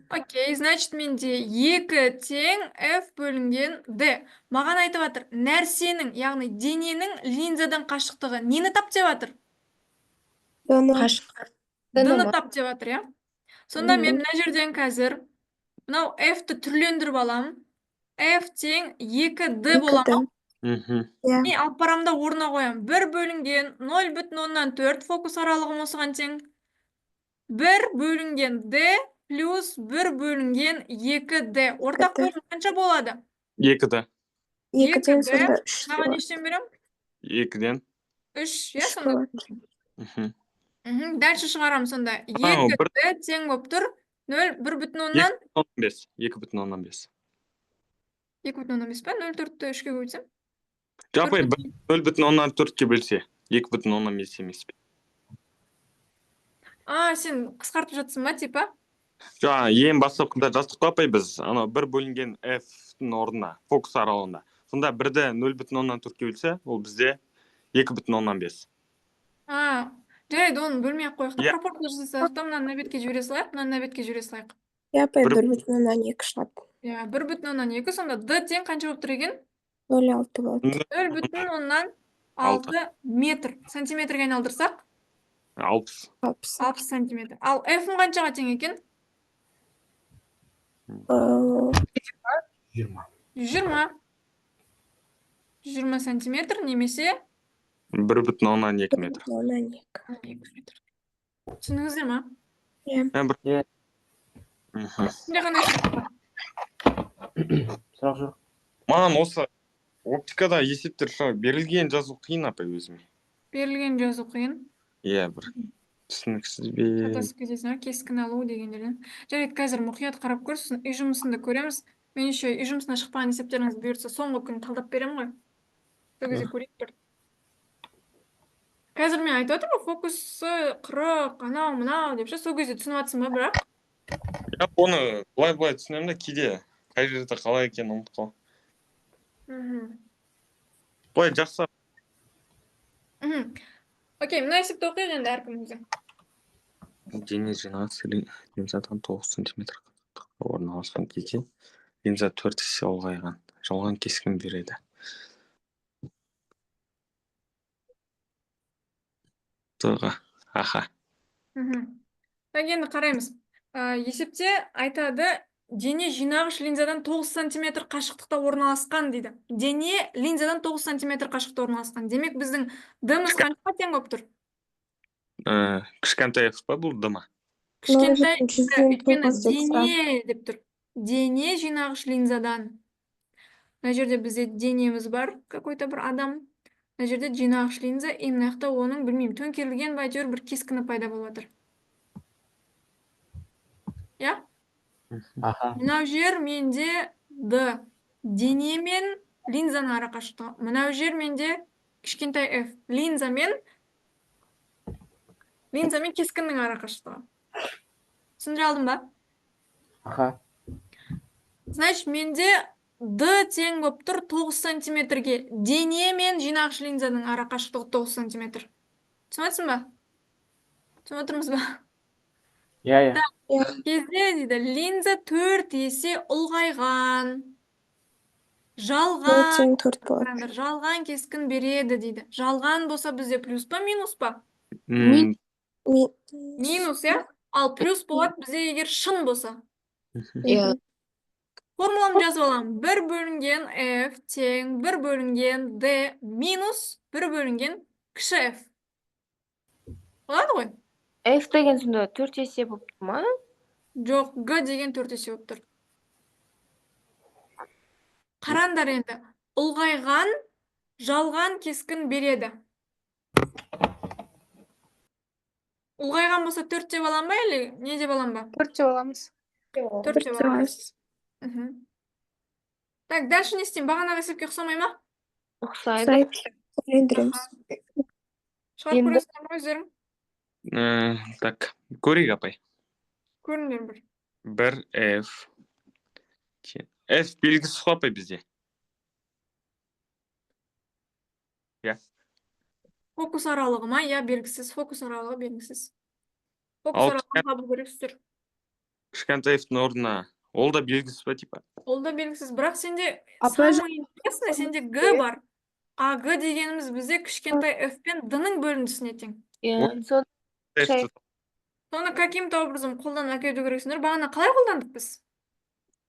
Окей, значит менде 2 тең F бөлінген D. Маған айтып жатыр, нәрсенің, яғни дененің линзадан қашықтығы нені тап деп жатыр? D-ны тап деп жатыр, иә? Сонда мен мына жерден қазір мынау F-ті түрлендіріп алам. F тең 2D боламын. Мен алып барамда орнына қоям. 1 бөлінген 0,4 фокус аралығым осыған тең. 1 бөлінген D плюс 1 бөлінген 2D. Ортақ бөлім қанша болады? 2-ді. 2-ден 2D. сонда 3 Маған нештен берем? 2-ден. 3, иә сонда. Дальше шығарам сонда. 2D тең болып тұр. 0,1 2,5. 2,5. 2,5 па? 0,4-ті 3-ке көбейтсем? Жапай 0,4-ке бөлсе. 2,5 емес пе? Сен қысқартып жатсың ба, типа? Жаңа ең бастапқыда жаздық қой апай біз, ана 1 бөлінген F-дің орнына, фокус аралығында. Сонда 1-ді 0,4-ке бөлсе, ол бізде 2,5. Жарайды, оны бөлмей ақ қойық. Иә. Пропорция жасасақ та, мынаны мына бетке жібере салайық, мынаны мына бетке жібере салайық. Япай 1,2 шығады. Иә, 1,2, сонда D тең қанша болып тұр екен? 0,6 болады. 0,6 метр. Сантиметрге айналдырсақ? 60. 60 сантиметр. Ал F-ің қаншаға тең екен? 20 сантиметр немесе 1,2 метр. 1,2. Түсініңіздер ма? Иә. Сонда қандай Сұрақ жоқ. Маған осы оптикада есептер берілген жазу қиын апай өзіме. берілген жазу қиын? Иә, бір түсініксіз бе? Шатасып кетесің, кескін алу дегендерден. Жарайды, қазір мұқият қарап көрсін, үй жұмысында көреміз. Мен еще үй жұмысына шықпаған есептеріңізді бұйыртса соңғы күн талдап беремін ғой. Сол кезде көрейік бір. Қазір мен айтып отырмын, фокусы 40, анау мынау деп сол кезде түсініп жатсың ба, бірақ? Я оны былай түсінемін да, кейде қай жерде қалай екенін ұмытып қаламын. Былай жақсы. Окей, мына есепті оқиық енді әркім өзі. Дене жинағы линзадан 9 сантиметр қашықтықта орналасқан кезде линза 4 есе ұлғайған. Жалған кескін береді. Аха. Енді қараймыз. Есепте айтады, дене жинағыш линзадан 9 сантиметр қашықтықта орналасқан дейді. Дене линзадан 9 сантиметр қашықтықта орналасқан. Демек біздің D-міз қаншаға тең болып тұр? Кішкентай F па бұл D-ма? Кішкентай, өйткені дене деп тұр. Дене жинағыш линзадан. Мына жерде бізде денеміз бар, какой-то бір адам. Мына жерде жинағыш линза, и мына жақта оның, білмеймін, төңкерілген ба әйтеуір бір кескіні пайда болып жатыр. Я? Мынау жер менде D. Дене мен линзаның ара қашықтығы. Мынау жер менде кішкентай F. Линза мен кескіннің ара қашықтығы. Түсіндіре алдым ба? Аха. Значит, менде D тең болып тұр 9 сантиметрге. Дене мен жинағыш линзаның ара қашықтығы 9 сантиметр. Түсініп ба? Түсініп отырмыз ба? Иә. Кезде дейді, линза 4 есе ұлғайған. Жалған кескін береді дейді. Жалған болса бізде плюс па, минус па? Минус, иә? Ал плюс болады бізде егер шын болса. Формуламды жазып алам. 1 бөлінген F тең 1 бөлінген D минус 1 бөлінген кіші F. Болады ғой? F деген сонда 4 есе болып тұр ма? Жоқ, G деген 4 есе болып тұр. Қараңдар енді. ұлғайған жалған кескін береді. Ұлғайған болса 4 деп алам ба, или не деп алам ба? 4 деп аламыз. 4 деп аламыз. Так, дальше не істеймін? Бағанағы есепке ұқсамай ма? Ұқсайды. Үйлендіреміз. Шығарып Енді- көресіңдер ме өздерің? Так, көрейік апай. Көріңдер бір. Бір F. F белгісіз ғой апай бізде. Фокус аралығы ма? Я, белгісіз. Фокус аралығы белгісіз. Фокус Ал аралығын табу керексіздер. кішкентай F-тің орнына ол да белгісіз ба типа? Ол да белгісіз. Бірақ сенде Апай, самое интересное, сенде Г бар. А Г дегеніміз бізде кішкентай F пен D-ның бөлінісіне тең. Иә, сол F-ті Соны каким-то образом қолдан әкелу керексіңдер. Бағана қалай қолдандық біз?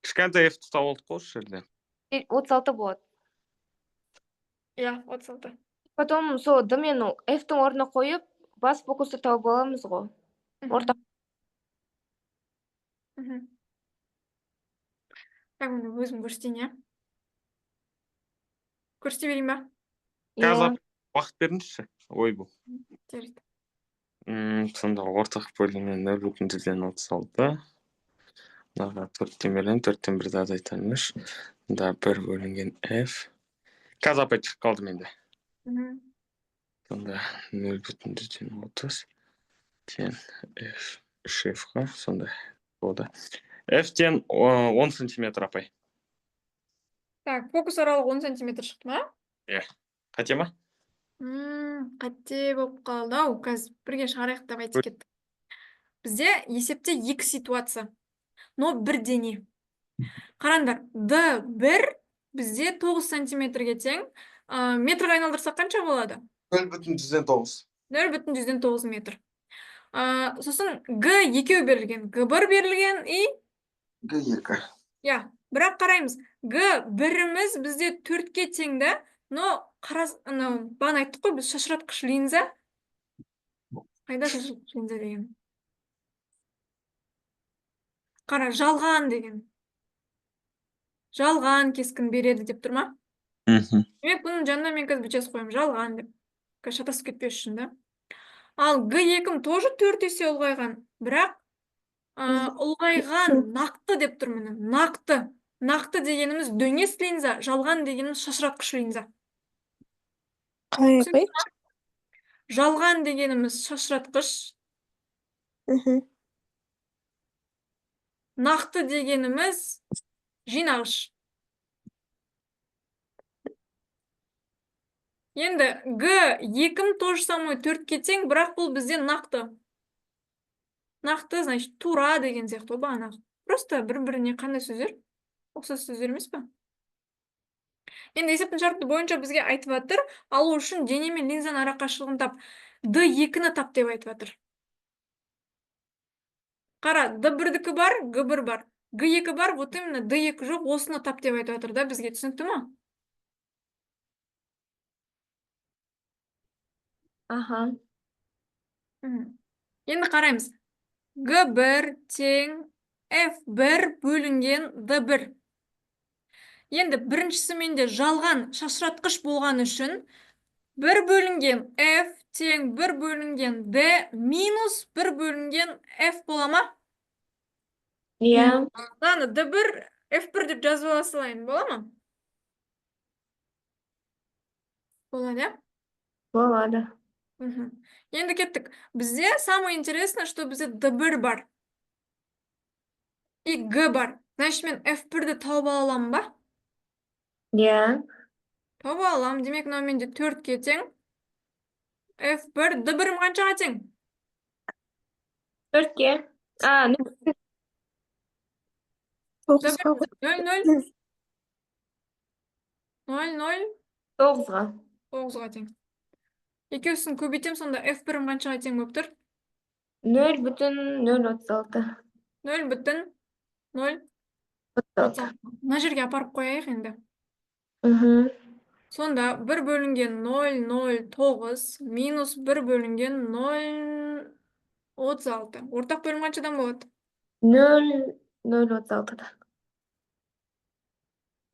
кішкентай F-ті тауып алдық қой осы жерде. 36 болады. Иә, 36. Потом сол D мен F-тің орнына қойып, бас фокусты тауып аламыз ғой. Орта. Так, оны өзім көрсетейін, иә? Көрсете берейін ба? Қазір уақыт беріңізші. Ой бұл. Жарайды. Сонда ортақ бөлінген 0,36. Мынаға 4-тен берген, 4-тен 1-ді азайтамыз. Сонда 1 бөлінген F. Қазір апай шығып қалды менде. Сонда 0,30 тен F 3F-ға, сонда болды. F-тен 10 сантиметр апай. Так, фокус аралығы 10 сантиметр шықты ма? Қате ма? Қате болып қалды ау. Қазір бірге шығарайық деп айтып кеттік. Бізде есепте 2 ситуация. Но бір дене. Қараңдар, D1 бізде 9 сантиметрге тең. Метрға айналдырсақ қанша болады? 0,9. 0,9 метр. Сосын G екеу берілген. G1 берілген и G2. Я, бірақ қараймыз. G1-іміз бізде 4-ке тең да, но бағана айттық қой, біз шашыратқыш линза. Қайда шашыратқыш линза деген? Қара, жалған деген. Жалған кескін береді деп тұр ма? Демек, бұның жанына мен қазір бүйтес қойым, жалған деп. Шатасып кетпес үшін да. Ал G2-ім тоже 4 есе ұлғайған. Бірақ ұлғайған нақты деп тұр міне. Нақты. Нақты дегеніміз дөңес линза, жалған дегеніміз шашыратқыш линза. Қалай апай? Жалған дегеніміз шашыратқыш, нақты дегеніміз жинағыш. Енді G2-ім тоже самой 4-ке тең, бірақ бұл бізде нақты. Нақты, значит, тура деген сияқты бағана. Просто бір-біріне қандай сөздер? Ұқсас сөздер емес пе? Енді есептің шарты бойынша бізге айтып жатыр, алу үшін дене мен линзаның арақашықтығын тап. D2-ні тап деп айтып жатыр. Қара, D1-дікі бар, G1 бар. G2 бар, вот именно D2 жоқ, осыны тап деп айтып жатыр да, бізге түсінікті ма? Аха. Енді қараймыз. G1 тең F1 бөлінген D1. Енді біріншісі менде жалған шашыратқыш болған үшін 1 бөлінген F тең 1 бөлінген D минус 1 бөлінген F бола ма? Иә. Ланы, D1, F1 деп жазып ала салайын, бола ма? Болады, иә? Болады. Енді кеттік. Бізде самое интересное, что бізде D1 бар. И G бар. Значит, мен F1-ді тауып ала аламын ба? Иә. Тауып ала аламын. Демек, мынау менде 4-ке тең. F1, D1-ім қаншаға тең? 4-ке. 9-ға 0, 0, 9-ға. 9-ға тең. Екеусін көбейтем, сонда F1-ім қаншаға тең болып тұр? 0,036. 0,036. Мына жерге апарып қояйық енді. Сонда 1 бөлінген 0,09 минус 1 бөлінген 0,36. Ортақ бөлім қаншадан болады? 0,036.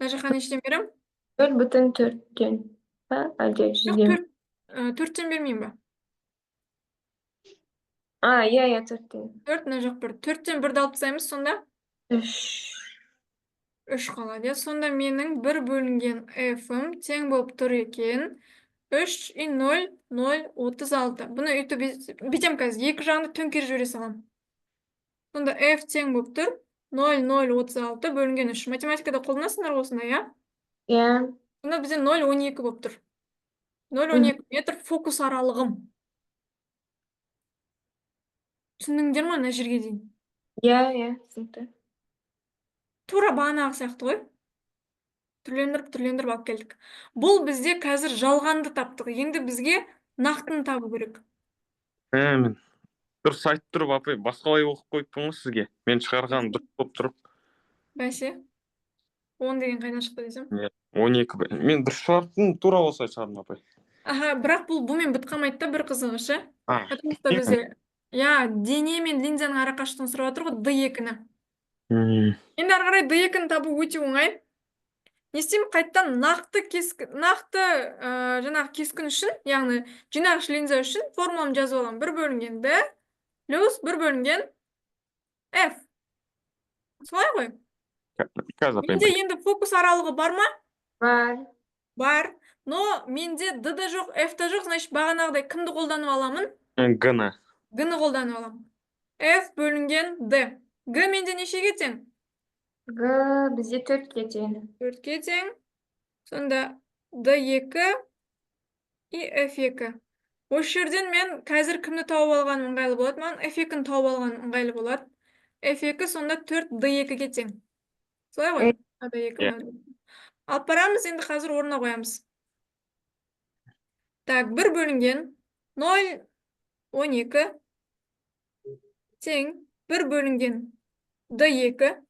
Мына жаққа нештен берем? 0,4-тен ба әлде Жоқ, 100-ден? төрттен бермеймін ба? Иә, 4-тен. Төрт, мына жақ бір. Төрттен бірді алып тастаймыз, сонда 3. 3 қалады. Иә, сонда менің 1 бөлінген f-ім тең болып тұр екен. 3 и 0, 0, 36. Бұны үйтіп бүйтем қазір. Екі жағында төңкеріп жібере салам. Сонда f тең болып тұр. 0, 0, 36 бөлінген 3. Математикада қолданасыңдар осындай, иә? Иә. Сонда бізде 0, 12 болып тұр. 0, 12 метр фокус аралығым. Түсіндіңдер ма мына жерге дейін? Иә, түсінікті. Тура бағанағы сияқты ғой. Түрлендіріп алып келдік. Бұл бізде қазір жалғанды таптық. Енді бізге нақтыны табу керек. Мен дұрыс айтып тұрып, апай, басқалай оқып қойыппын ғой сізге. Мен шығарған дұрыс болып тұрып. Бәсе. 10 деген қайдан шықты десем? 12. Мен дұрыс шығарыптым, тура осылай шығардым, апай. Аха, бірақ бұмен бітіп қалмайды да, бір қызығы, Потому что иә. бізде, дене мен линзаның арақашықтығын сұрап отыр ғой, D2-ні. Енді ары қарай D2-ні табу өте оңай. Не істеймін? Қайттан нақты жаңағы кескін үшін, яғни жинағыш линза үшін формуламды жазып аламын. 1 бөлінген D плюс 1 бөлінген F. Солай ғой? Қазір, апай. Менде енді фокус аралығы бар ма? Бар. Бар. Но менде D да жоқ, F та жоқ, значит, бағанағыдай кімді қолданып аламын? G-ні. G-ні қолданып аламын. F бөлінген D. G менде нешеге тең? G бізде 4-ке тең. 4-ке тең. Сонда D2 и F2. Осы жерден мен қазір кімді тауып алған ыңғайлы болады? Маған F2-ні тауып алған ыңғайлы болады. F2 сонда 4D2-ге тең. Солай ғой? D2. Алып барамыз, енді қазір орнына қоямыз. Так, 1 бөлінген 0, 12 тең 1 бөлінген D2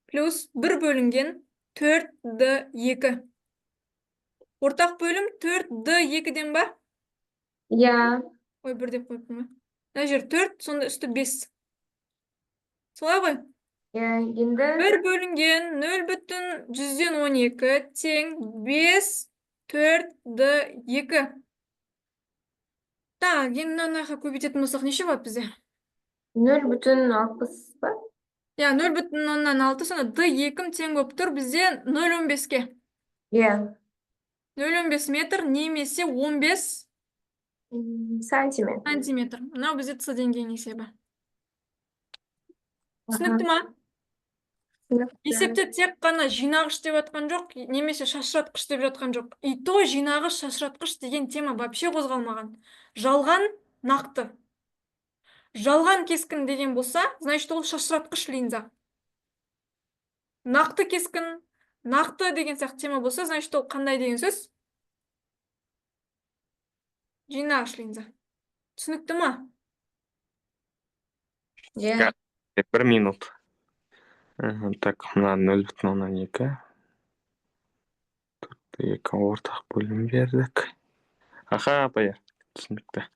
плюс 1 бөлінген 4D2. Ортақ бөлім 4D2-ден ба? Иә. Ой, 1 деп қойыппын ба? Мына жер 4, сонда үсті 5. Солай ғой? Иә, енді 1 бөлінген 0,112 тең 5 4D2. Так, енді мынаны көбейтетін болсақ неше болады бізде? 0,60 ба? Иә, 0,6, сонда D2 тең болып тұр бізде 0,15-ке. Иә. 0,15 метр немесе 15 сантиметр. Мынау бізде С деңгейінің есебі. Түсінікті ма? Есепте тек қана жинағыш деп жатқан жоқ, немесе шашыратқыш деп жатқан жоқ. И то жинағыш, шашыратқыш деген тема вообще қозғалмаған. Жалған нақты. Жалған кескін деген болса, значит, ол шашыратқыш линза. Нақты кескін, нақты деген сияқты тема болса, значит, ол қандай деген сөз? Жинағыш линза. Түсінікті ма? Иә. 1 минут. Так, мына 0,2. 4-2 ортақ бөлім бердік. Аха, апай, түсінікті.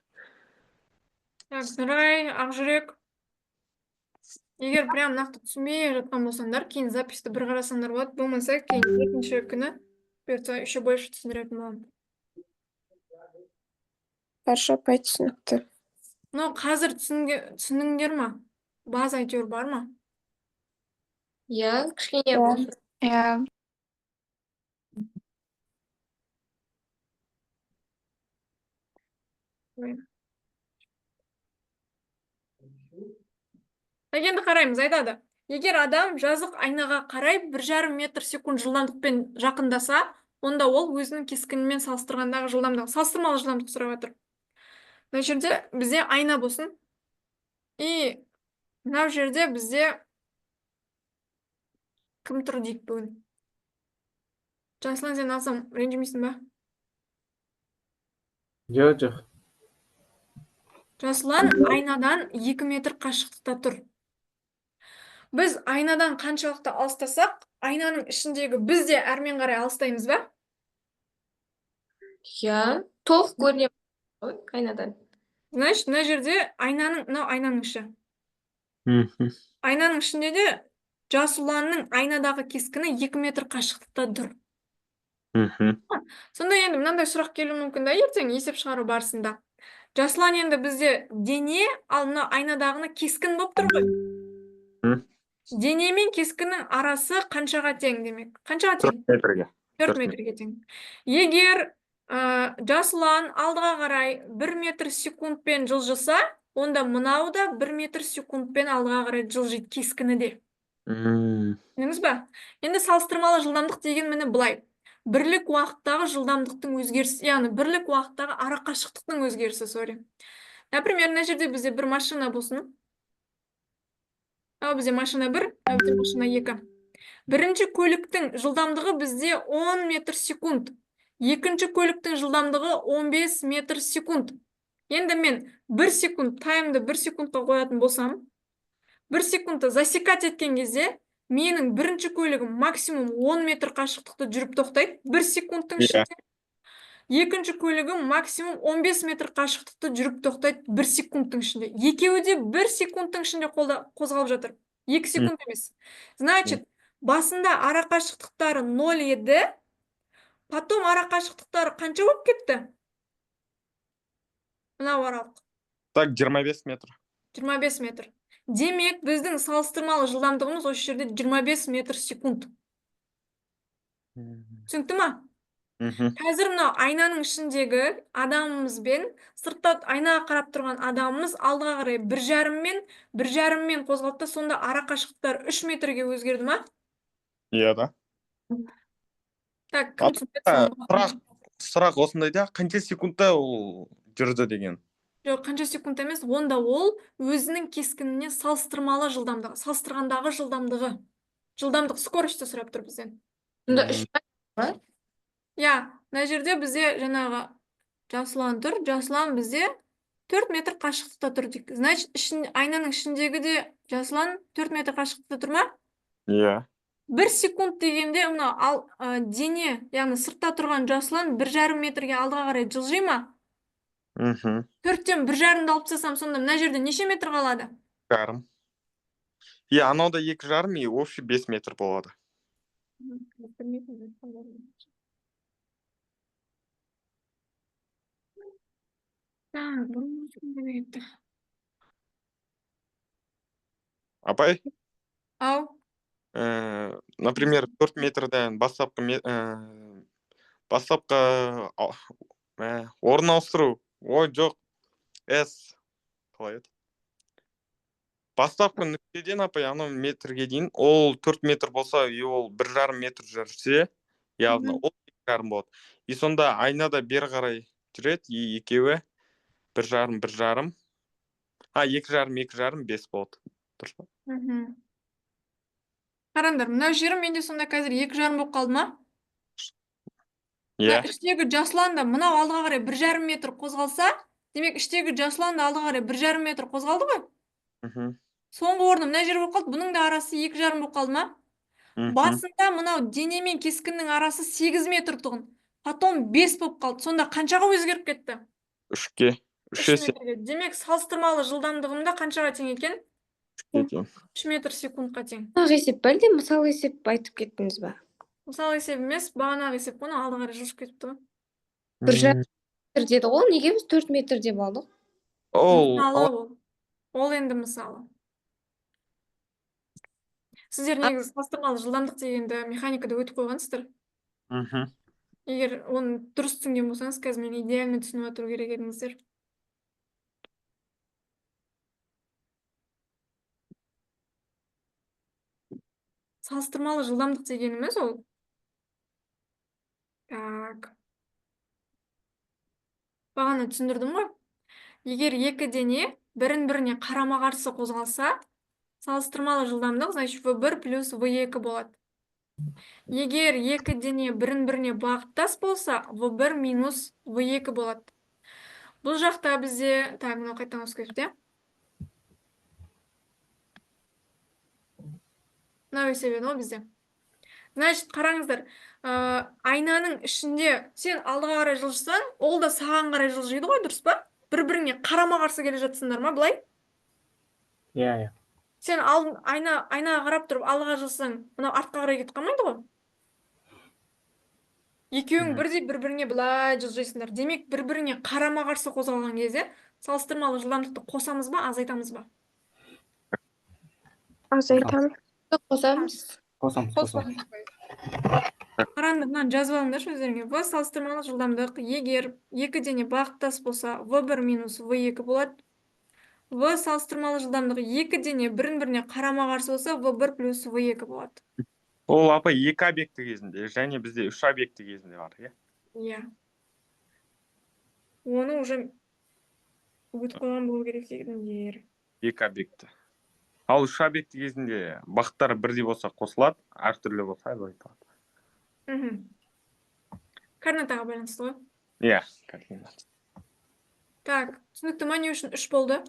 Так, Нұрай, Ақжүрек. Егер прям нақты түсінбей жатқан болсаңдар, кейін записьті бір қарасаңдар болады. Болмаса, кейін екінші күні еще больше түсіндіретін боламын. Барша апай түсінікті. Но қазір түсіндіңдер ма? База әйтеуір бар ма? Иә, кішкене болды. Иә. Енді қараймыз, айтады. Егер адам жазық айнаға қарай 1,5 метр секунд жылдамдықпен жақындаса, онда ол өзінің кескінімен салыстырғандағы жылдамдық, салыстырмалы жылдамдық сұрап жатыр. Мына жерде бізде айна болсын. И мына жерде бізде кім тұр дейік бүгін? Жасылан, сен алсам ренжімейсің ба? Жоқ. Жасылан айнадан 2 метр қашықтықта тұр. Біз айнадан қаншалықты алыстасақ, айнаның ішіндегі біз де әрмен қарай алыстаймыз ба? Иә, толық көрінеді ғой айнадан. Значит, мына жерде айнаның іші. Айнаның ішінде де жасұланның айнадағы кескіні 2 метр қашықтықта тұр. Сонда енді мынандай сұрақ келуі мүмкін да ертең есеп шығару барысында. Жасұлан енді бізде дене, ал мына айнадағыны кескін болып тұр ғой. Дене мен кескіннің арасы қаншаға тең демек? Қаншаға тең? 4 метрге. 4 метрге тең. Егер Жасұлан алдыға қарай 1 метр секундпен жылжыса, онда мынау да 1 метр секундпен алдыға қарай жылжиды кескіні де. Түсіндіңіз ба? Енді салыстырмалы жылдамдық деген міне былай. Бірлік уақыттағы жылдамдықтың өзгерісі, яғни бірлік уақыттағы арақашықтықтың өзгерісі, сори. Например, мына жерде бізде бір машина болсын. Ал бізде машина 1, ал бізде машина 2. Бірінші көліктің жылдамдығы бізде 10 метр секунд. Екінші көліктің жылдамдығы 15 метр секунд. Енді мен 1 секунд, таймды 1 секундқа қоятын болсам, 1 секундты засекать еткен кезде, менің бірінші көлігім максимум 10 метр қашықтықты жүріп тоқтайды, 1 секундтың ішінде. Екінші көлігім максимум 15 метр қашықтықты жүріп тоқтайды 1 секундтың ішінде. Екеуі де 1 секундтың ішінде қозғалып жатыр. 2 секунд емес. Значит, басында арақашықтықтары 0 еді, потом арақашықтықтары қанша болып кетті? Мынау аралық. Так, 25 метр. 25 метр. Демек, біздің салыстырмалы жылдамдығымыз осы жерде 25 метр секунд. Түсінікті ма? Қазір мынау айнаның ішіндегі адамымызбен сыртта айнаға қарап тұрған адамымыз алдыға қарай 1,5 мен қозғалды, сонда арақашықтықтар 3 метрге өзгерді ма? Иә да. Так, кім түсінбеді? Сұрақ осындай да, қанша секундта ол жүрді деген. Жоқ, қанша секунд емес, онда ол өзінің кескініне салыстырмалы жылдамдығы, салыстырғандағы жылдамдығы. Жылдамдық, скоростьті сұрап тұр бізден. Сонда 3 метр. Я, мына жерде бізде жаңағы Жасұлан тұр. Жасұлан бізде 4 метр қашықтықта тұр дейік. Значит, айнаның ішіндегі де Жасұлан 4 метр қашықтықта тұр ма? Иә. 1 секунд дегенде, мына дене, яғни сыртта тұрған Жасұлан 1,5 метрге алдыға қарай жылжи ма? 4-тен 1,5-ді алып тастасам, сонда мына жерде неше метр қалады? 2,5. Иә, анауда 2,5 и общий 5 метр болады. Апай? Ау? Например, 4 метрден бастапқы орын ауыстыру. Ой, жоқ. S. Қалай еді? Бастапқы нүктеден, апай, анау метрге дейін, ол 4 метр болса, и ол 1,5 метр жүрсе, яғни ол 2,5 болады. И сонда айнада бері қарай жүреді, и екеуі 1,5, 1,5. 2,5, 2,5, 5 болады. Дұрыс па? Қараңдар, мына жерім менде сонда қазір 2,5 болып қалды ма? Иә. Іштегі Жасұлан да мынау алдыға қарай 1,5 метр қозғалса, демек іштегі Жасұлан да алдыға қарай 1,5 метр қозғалды ғой? Соңғы орны мына жер болып қалды, бұның да арасы 2,5 болып қалды ма? Басында мынау дене мен кескіннің арасы 8 метр тұғын. Потом 5 болып қалды. Сонда қаншаға өзгеріп кетті? 3-ке. 3 метрге. Демек, салыстырмалы жылдамдығымда қаншаға тең екен? 3 метр секундқа тең. Есеп бәлде, мысал есеп айтып кеттіңіз ба? Мысал есеп емес, бағанағы есеп қона алдыға қарай жылжып кетіпті ғой. 1,5 метр деді ғой, неге біз 4 метр деп алдық? Ол енді мысалы. Сіздер негізі салыстырмалы жылдамдық дегенді механикада өтіп қойғансыздар. Егер оны дұрыс түсінген болсаңыз, қазір мен идеально түсініп отыру керек едіңіздер. Салыстырмалы жылдамдық дегеніміз ол. Так. Бағана түсіндірдім ғой. Егер екі дене бірін-біріне қарама-қарсы қозғалса, салыстырмалы жылдамдық, значит, V1 плюс V2 болады. Егер екі дене бірін-біріне бағыттас болса, V1 минус V2 болады. Бұл жақта бізде, так, мынау қайтадан өзгерді. Мынау есебен ол бізде. Значит, қараңыздар, айнаның ішінде сен алдыға қарай жылжысаң, ол да саған қарай жылжиды ғой, дұрыс па? Бір-біріңе қарама-қарсы келе жатсыңдар ма, былай? Иә. Сен айнаға қарап тұрып алдыға жылжысаң, мынау артқа қарай кетіп қалмайды ғой? Екеуің бірдей бір-біріне былай жылжисыңдар. Демек, бір-біріне қарама-қарсы қозғалған кезде салыстырмалы жылдамдықты қосамыз ба, азайтамыз ба? Азайтамын. Қосамыз. Қосамыз, қосамыз. Қараңдар, мынаны жазып алыңдаршы өздеріңе. В салыстырмалы жылдамдық егер екі дене бағыттас болса, V1 минус V2 болады. В салыстырмалы жылдамдығы екі дене бірін-біріне қарама-қарсы болса, V1 плюс V2 болады. Ол апа екі объекті кезінде және бізде үш объекті кезінде бар, иә? Иә. Оны уже өтіп қойған болу керек дегендер. Екі объекті. Ал үш объекті кезінде бағыттары бірдей болса қосылады, әртүрлі болса азайтылады. Координатаға байланысты ғой. Иә, координат. Так, түсінікті ма, не үшін 3 болды?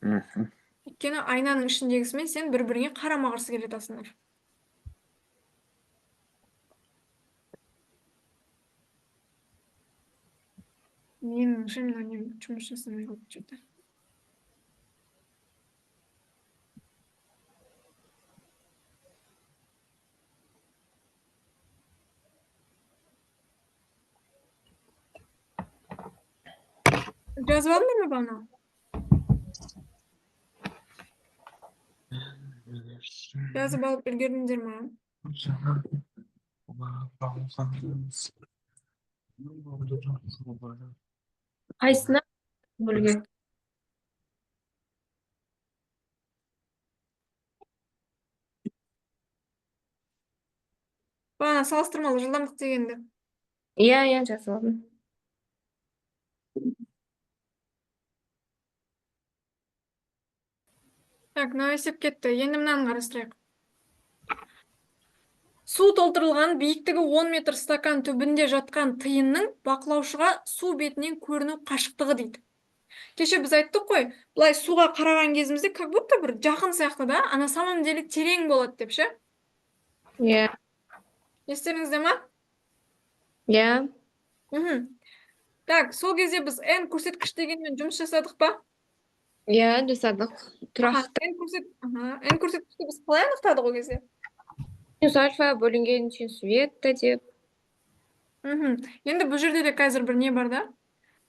Өйткені айнаның ішіндегісімен сен бір-біріңе қарама-қарсы келетасыңдар. Меніңше мына жұмыс жасамай қалды что-то. Жазып алдыңдар ма бана? Жазып алып үлгердіңдер ма? Қайсына бөлген? Бана салыстырмалы жылдамдық дегенді. Иә, жазып алдым. Так, мынау есеп кетті. Енді мынаны қарастырайық. Су толтырылған биіктігі 10 метр стакан түбінде жатқан тиынның бақылаушыға су бетінен көріну қашықтығы дейді. Кеше біз айттық қой, былай суға қараған кезімізде как будто бір жақын сияқты да, а на самом деле терең болады деп ше? Иә. Естеріңізде ма? Иә. Так, сол кезде біз n көрсеткіш дегенмен жұмыс жасадық па? Иә, жасадық. Тұрақты. n көрсеткішті біз қалай анықтадық ол кезде? Синус альфа бөлінген синус бета деп. Енді бұл жерде де қазір бір не бар да?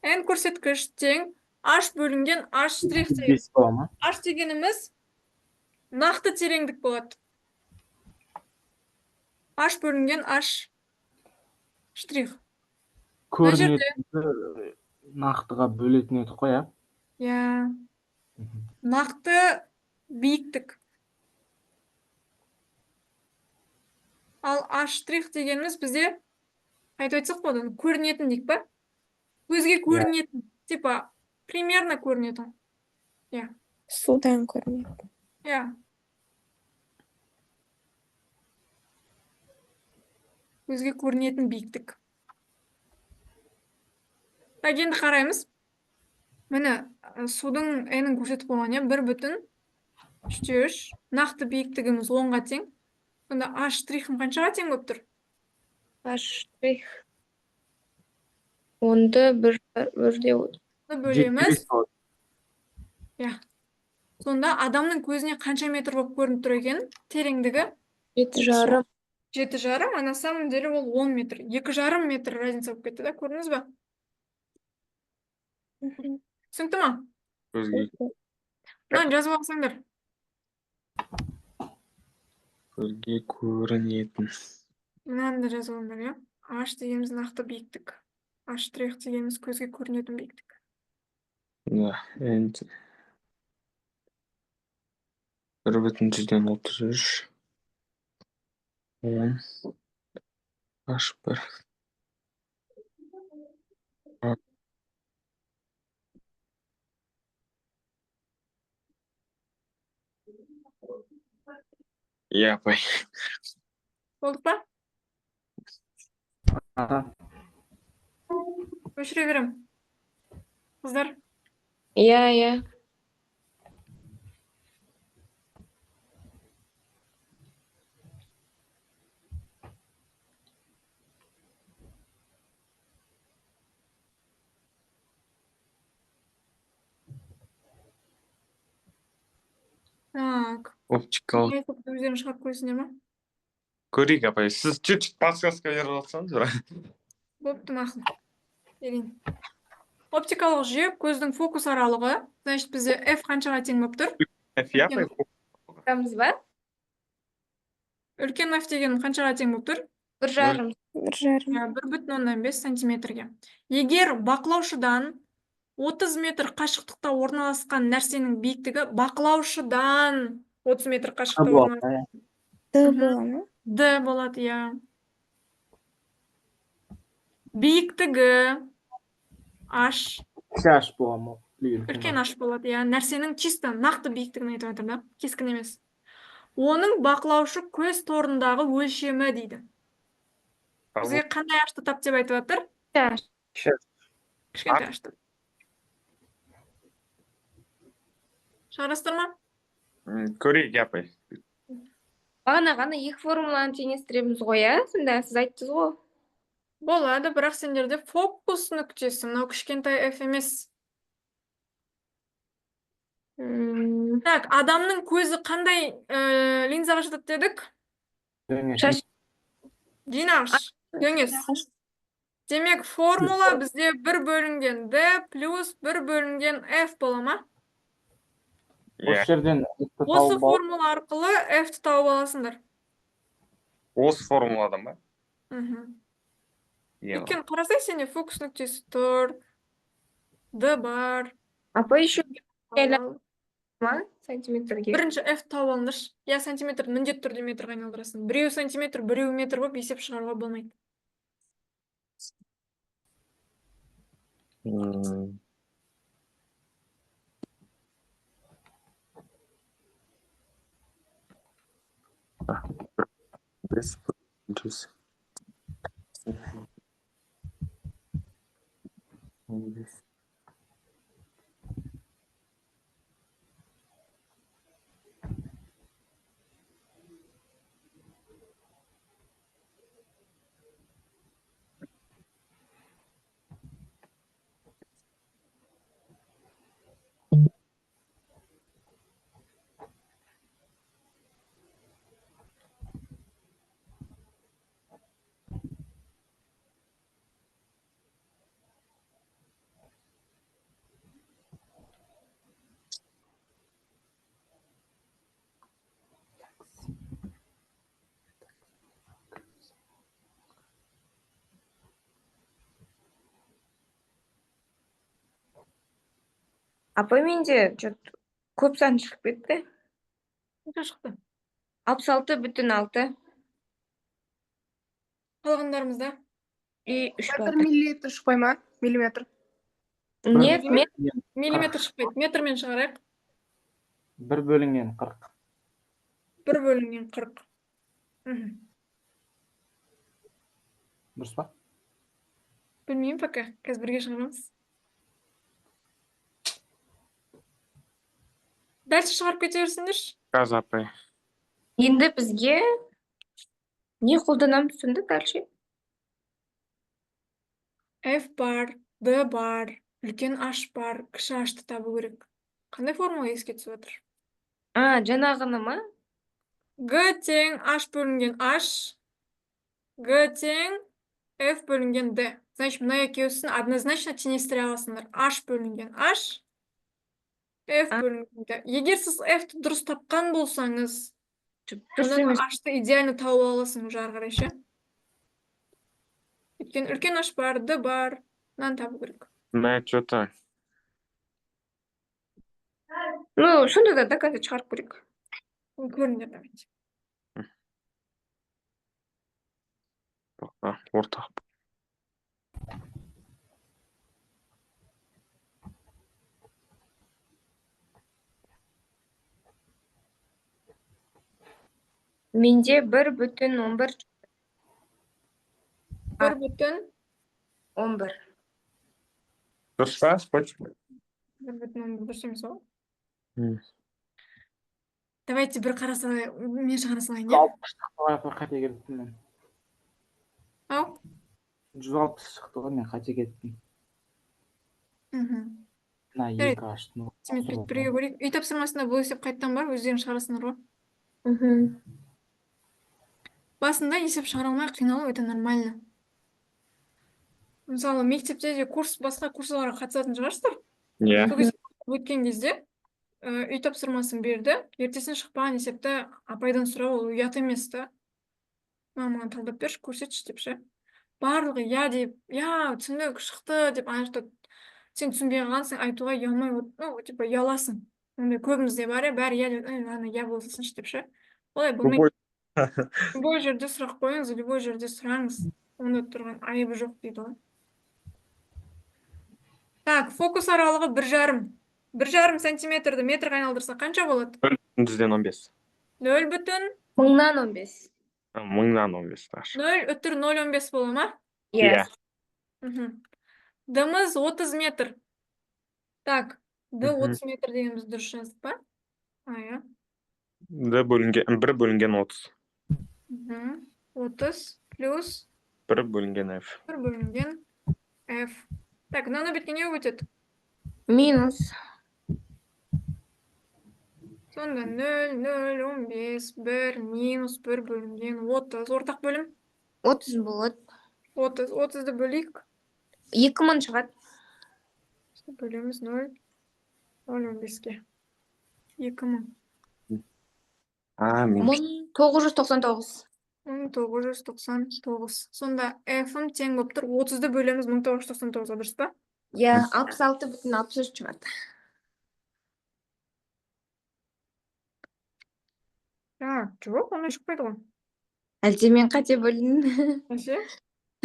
n көрсеткіш тең h бөлінген h штрих деген. Бес бола ма? H дегеніміз нақты тереңдік болады. H бөлінген h штрих. Көрінетінді нақтыға бөлетін едік қой, ә? Иә. Нақты биіктік. Ал h штрих дегеніміз бізде қайтып айтсақ болады, көрінетін дейік па? Көзге көрінетін, типа примерно көрінетін. Иә. Судан көрінеді. Иә. Көзге көрінетін биіктік. Так, енді қараймыз. Міне, судың n-ін көрсетіп қойған, иә, 1,3. Нақты биіктігіміз 10-ға тең. Сонда h штрихым қаншаға тең болып тұр? H штрих 10-ды 1-де бөлеміз. Иә. Сонда адамның көзіне қанша метр болып көрініп тұр екен? Тереңдігі 7,5. 7,5, а на самом деле ол 10 метр. 2,5 метр разница болып кетті да, көрдіңіз ба? Түсінікті ма? Мынаны жазып алсаңдар. Көзге көрінетін. Мынаны да жазып алыңдар, иә? H дегеніміз нақты биіктік. H штрих дегеніміз көзге көрінетін биіктік. Да, енді 1,33 10 H1 Иә, апай. Болды па? Аха. Өшіре берем. Қыздар. Иә. Так. Оптикалық. Өздерің шығарып көрсіңдер ма? көрейік апай. Сіз чуть-чуть подсказка беріп жатсаңыз бір. Бопты, мақұл. Берейін. Оптикалық жүйе көздің фокус аралығы. Значит, бізде F қаншаға тең болып тұр? F, иә апай? Тұрамыз ба? Үлкен F деген қаншаға тең болып тұр? 1,5. 1,5. 1,5 сантиметрге. Егер бақылаушыдан 30 метр қашықтықта орналасқан нәрсенің биіктігі бақылаушыдан 30 метр қашықтықта орналасқан. Д бола ма? Д болады, иә. Биіктігі H, кіші аш бола ма? үлкен H болады, иә. Нәрсенің чисто нақты биіктігін айтып жатыр да, кескін емес. Оның бақылаушы көз торындағы өлшемі дейді. Бізге қандай H-ты тап деп айтып жатыр? Кішкентай H-ты. Шарастырма? Көрейік апай. Бағана екі формуланы теңестіреміз ғой, иә? Сонда сіз айттыңыз ғой. Болады, бірақ сендерде фокус нүктесі, мынау кішкентай F емес. Так, адамның көзі қандай линзаға жатады дедік? Шаш. Жинағыш, дөңес. Демек, формула бізде 1 бөлінген D плюс 1 бөлінген F бола ма? Осы жерден F-ті Осы тауып алып, формула арқылы F-ті тауып аласыңдар. Осы формуладан ба? Өйткені қарасай, сенде фокус нүктесі тұр, D бар. Апа еще сантиметрге. Бірінші F тауып алыңдаршы. Я сантиметр міндетті түрде метрға айналдырасың. Біреу сантиметр, біреу метр болып есеп шығаруға болмайды. Апа менде көп сан шығып кетті. Қанша шықты? 66,6. Қалғандарымызда? И 3 Метр миллилитр шықпай ма? Миллиметр. Нет, Миллиметр шықпайды. Метрмен шығарайық. 1 бөлінген 40. 1 бөлінген 40. Дұрыс па? Білмеймін пока. Қазір бірге шығарамыз. Дальше шығарып кете берсіңдерші. Қаз апай. Енді бізге не қолданамыз сонда дальше? F бар, D бар, үлкен H бар, кіші H-ты табу керек. Қандай формула еске түсіп отыр? Жаңағыны ма? G тең H бөлінген H, G тең F бөлінген D. Значит, мына екеуісін однозначно теңестіре аласыңдар. H бөлінген H, F бөлінген D. Егер сіз F-ті дұрыс тапқан болсаңыз, онда H-ты идеально тауып аласың уже ары қарай ше. Өйткені үлкен H бар, D бар, мынаны табу керек. Мә, что-то. Ну, сонда да доказать шығарып көрейік. Көріңдер давайте. Ортақ. Менде 1,11. 1,11. Дұрыс па? Спорт. 1,11 дұрыс емес ғой? Давайте бір қара салайын, мен шығара салайын, е? 60 шықты ғой, қате кеттім мен. Ау? 160 шықты ғой, мен қате кеттім. Мына екі аштың. Біреуге көрейік. Үй тапсырмасында бұл есеп қайттан бар, өздерің шығарасыңдар ғой. басында есеп шығара алмай қиналу это нормально. Мысалы, мектепте де басқа курсыларға қатысатын шығарсыздар. Иә. Сол кезде өткен кезде үй тапсырмасын берді. Ертесіне шықпаған есепті апайдан сұрау ол ұят емес та. Маған талдап берші, көрсетші деп ше. Барлығы я деп, я түсінік шықты деп аяқтады. Сен түсінбей қалғансың, айтуға ұялмай, ну, типа ұяласың. Ондай көбімізде бар, бәрі я деп, ана я болсыншы деп ше. Олай болмайды. Любой жерде сұрақ қойыңыз, любой жерде сұраңыз. Онда тұрған айыбы жоқ дейді ғой. Так, фокус аралығы 1,5. 1,5 сантиметрді метрге айналдырса қанша болады? 0,15. 0,15. 1000-15. 1000-15 таш. 0,015 бола ма? Иә. Дымыз 30 метр. Так, д 30 метр дегеніміз дұрыс жаздық па? Иә. 1 бөлінген 30. 30 плюс 1 бөлінген f. 1 бөлінген f. Так, мынаны бетке не өтеді? Минус. Сонда 0, 0, 15, 1, минус 1 бөлінген 30. Ортақ бөлім? 30 болады. 30-ды бөлейік. 2000 шығады. Бөлеміз 0, 0,15-ке. 2000. 1999. 1999. Сонда f-ім тең болып тұр. 30-ды бөлеміз 1999-ға, дұрыс па? Иә, 66,63 шығады. Жоқ, ондай шықпайды ғой. Әлде мен қате бөлдім. Әше?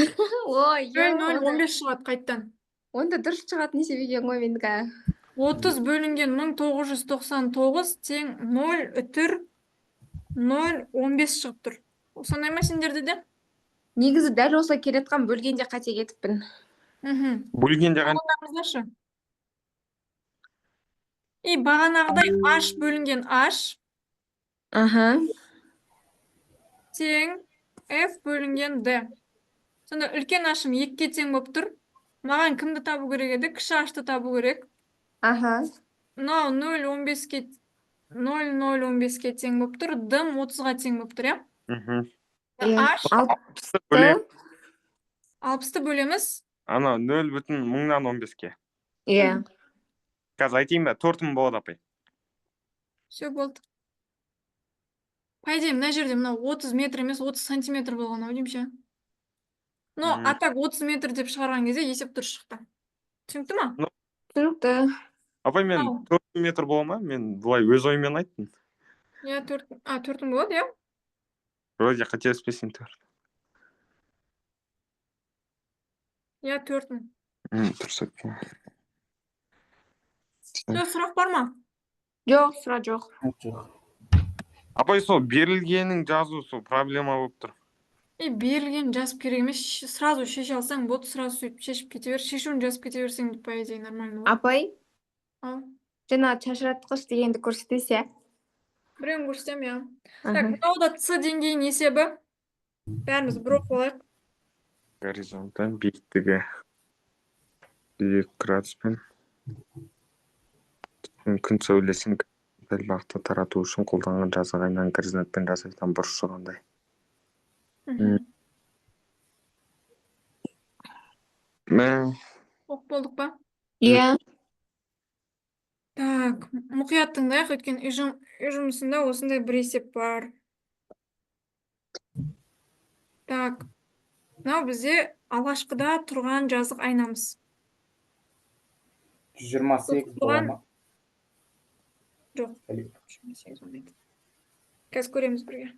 Ой, 0,015 шығады қайттан. Онда дұрыс шығатын есеп екен ғой мендікі. 30 бөлінген 1999 тең 0,015 шығып тұр. Сондай ма сендерде де? Негізі дәл осылай келетқан бөлгенде қате кетіппін. Бөлгенде қан Бағанағыдашы. И бағанағыдай h бөлінген h тең f бөлінген d. Сонда үлкен h-ым 2-ке тең болып тұр. Маған кімді табу керек еді? Кіші h-ты табу керек. Мынау 0,015-ке тең болып тұр. D-м 30-ға тең болып тұр, иә? H 60-ты бөлеміз. Ана 0,1015-ке. Иә. Қазір айтайын ба? 4000 болады апай. Все болды. По идее, мына жерде мына 30 метр емес, 30 сантиметр болған ау деймін ше. Но атак 30 метр деп шығарған кезде есеп дұрыс шықты. Түсінікті ма? Түсінікті. Апай, мен 4000 метр бола ма? Мен бұлай өз ойыммен айттым. Иә, 4000 болады, иә? Вроде қателеспесем 4. Иә, 4000. Дұрыс айттың. Сұрақ бар ма? Жоқ, сұрақ жоқ. Апай, сол берілгенің жазу сол проблема болып тұр. Берілген жазып керек емес, сразу шеше алсаң болды, сразу сөйтіп шешіп кете бер. Шешуін жазып кете берсең, по идее, нормально болады. Апай, Ал, жаңа шашыратқыш дегенді көрсетесе. біреуін көрсетем, иә. Так, мынауда С деңгейінің есебі. Бәріміз бір оқып алайық. Горизонттан биіктігі 2 градуспен күн сәулесін дәл бағытта тарату үшін қолданған жазғайынан горизонтпен жасайтын бұрыш қандай. Оқып болдық па? Иә. Так, мұқият тыңдайық, өткен үй жұмысында осындай бір есеп бар. Так, мынау бізде алғашқыда тұрған жазық айнамыз. 128 бола ма? Жоқ. Қазір көреміз бірге.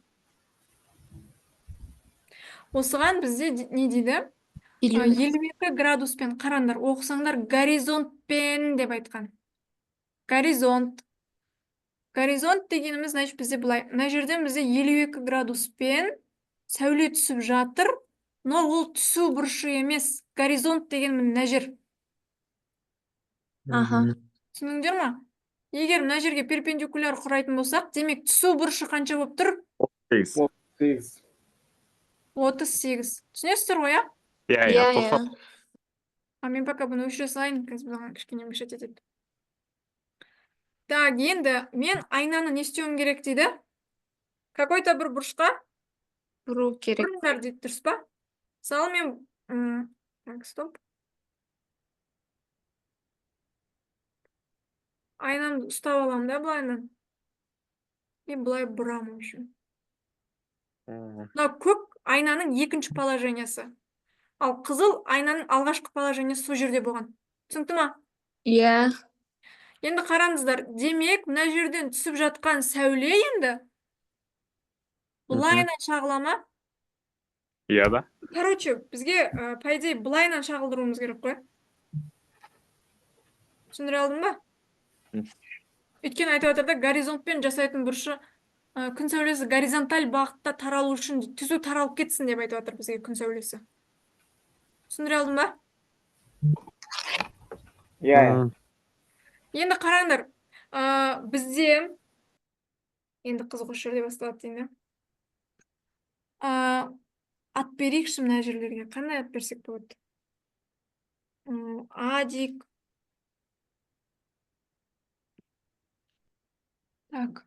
Осыған бізде не дейді? 52 градуспен қарандар, оқысаңдар горизонтпен деп айтқан. Горизонт. Горизонт дегеніміз, значит, бізде бұлай. Мына жерден бізде 52 градуспен сәуле түсіп жатыр, но ол түсу бұрышы емес. Горизонт деген мына жер. Түсініңдер ма? Егер мына жерге перпендикуляр құрайтын болсақ, демек түсу бұрышы қанша болып тұр? 38. 38. Түсінесіздер ғой, иә? Иә. А мен пока бұны өшіре салайын, қазір бұған кішкене мешет етеді. Так, енді мен айнаны не істеуім керек дейді? Какой-то бір бұрышқа бұру керек. бұрыңдар дейді, дұрыс па? Мысалы мен так, стоп. Айнамды ұстап аламын да былайынан. И былай бұрамын үшін. Мынау көк айнаның екінші положениясы. Ал қызыл айнаның алғашқы положениясы сол жерде болған. Түсінікті ма? Иә. Енді қараңыздар, демек, мына жерден түсіп жатқан сәуле енді былайынан шағылама. Иә да. Короче, бізге, по идее, былайынан шағылдыруымыз керек қой. Түсіндіре алдым ба? Өйткені айтып жатыр да, горизонтпен жасайтын бұрышы күн сәулесі горизонталь бағытта таралу үшін түзу таралып кетсін деп айтып жатыр бізге күн сәулесі. Түсіндіре алдым ба? Иә. Енді қараңдар, бізде енді қызық жерде басталады енді. Ат берейікші мына жерлерге. Қандай ат берсек болады? А дейік. Так.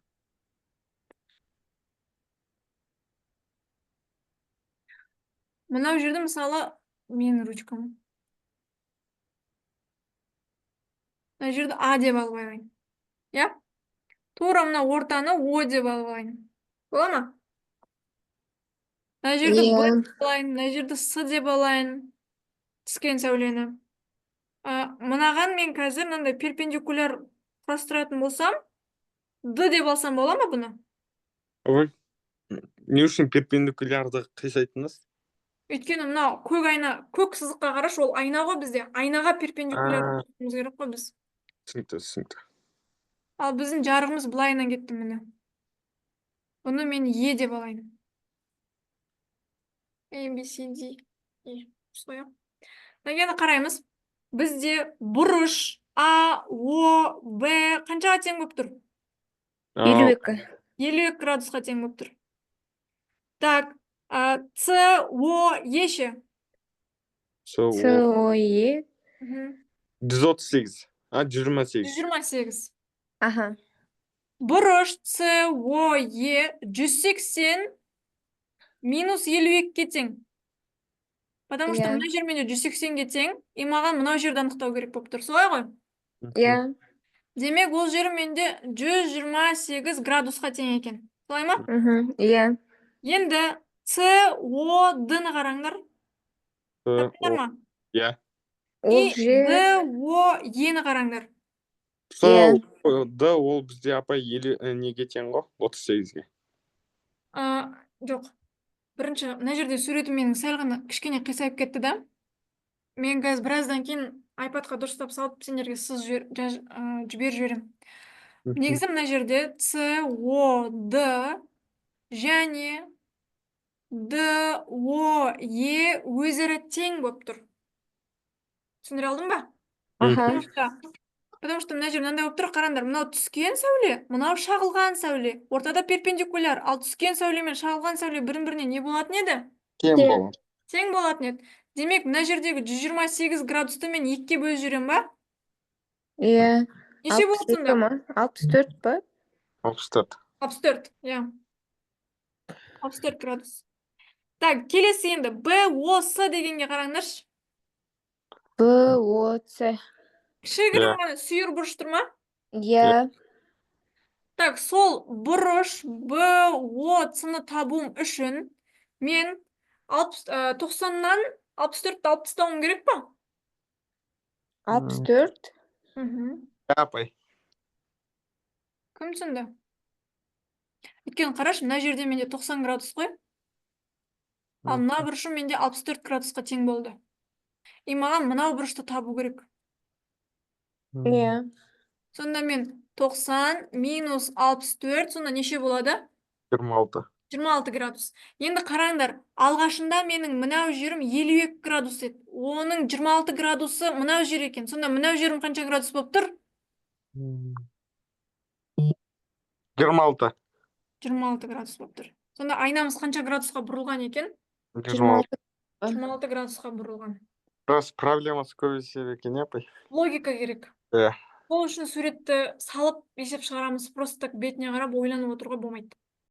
Мынау жерде мысалы менің ручкам. Мына жерді А деп алып алайын. Иә? Тура мына ортаны О деп алып алайын. Бола ма? Мына жерді Б деп алайын, мына жерді С деп алайын. Түскен сәулені. Мынаған мен қазір мынандай перпендикуляр құрастыратын болсам, Д деп алсам бола ма бұны? Ой, не үшін перпендикулярды қисайтыныз? Өйткені мынау көк айна, көк сызыққа қараш, ол айна ғой бізде. Айнаға перпендикуляр құрастыруымыз керек қой біз. Түсінікті. Ал біздің жарығымыз былайынан кетті міне. Бұны мен Е деп алайын. A, B, C, D, E. Солай. Енді қараймыз. Бізде бұрыш А, О, Б қаншаға тең болып тұр? 52. 52 градусқа тең болып тұр. Так, С, О, Е ше? СОЕ. 138. 128. 128. Аха. Бұрыш С, О, Е 180 минус 52-ке тең. Потому что мына жер менде 180-ге тең, и маған мынау жерді анықтау керек болып тұр. Солай ғой? Иә. Демек, ол жер менде 128 градусқа тең екен. Солай ма? Иә. Енді С, О, Д-ны қараңдар. Таптыңдар ма? Иә. Ол И жер. Д, О, Е-ні қараңдар. Д ол бізде апай неге тең ғой? 38-ге. Жоқ. Бірінші, мына жерде суретім менің сәл ғана кішкене қисайып кетті да. Мен қазір біраздан кейін iPad-қа дұрыстап салып, сендерге сыз жібер жіберем. Негізі мына жерде С, О, Д және Д, О, Е өзара тең болып тұр. Түсіндіре алдым ба? Потому что мына жер мынандай болып тұр, қараңдар, мынау түскен сәуле, мынау шағылған сәуле, ортада перпендикуляр, ал түскен сәуле мен шағылған сәуле бірін-біріне не болатын еді? Тең болатын еді. Демек, мына жердегі 128 градусты мен 2-ке бөліп жүрем ба? Иә. Неше болды сонда? 64 па? 64. 64, иә. 64 градус. Так, келесі енді Б, О, С дегенге қараңдаршы. Б, О, С. Кішігірім ғана сүйір бұрыш тұр ма? Иә. Так, сол бұрыш Б, О, С-ны табуым үшін мен 90-нан 64-ті алып тастауым керек па? 64? Апай. Кім түсінді? Өйткені қараш, мына жерде менде 90 градус қой. Ал мына бұрышым менде 64 градусқа тең болды. И маған мынау бұрышты табу керек. Иә. Сонда мен 90 минус 64, сонда неше болады? 26. 26 градус. Енді қараңдар, алғашында менің мынау жерім 52 градус еді. Оның 26 градусы мынау жер екен. Сонда мынау жерім қанша градус болып тұр? 26. 26 градус болып тұр. Сонда айнамыз қанша градусқа бұрылған екен? 26 градусқа бұрылған. Раз проблемасы көбейсе екен, апай. Логика керек. Иә. Ол үшін суретті салып есеп шығарамыз, просто так бетіне қарап ойланып отыруға болмайды.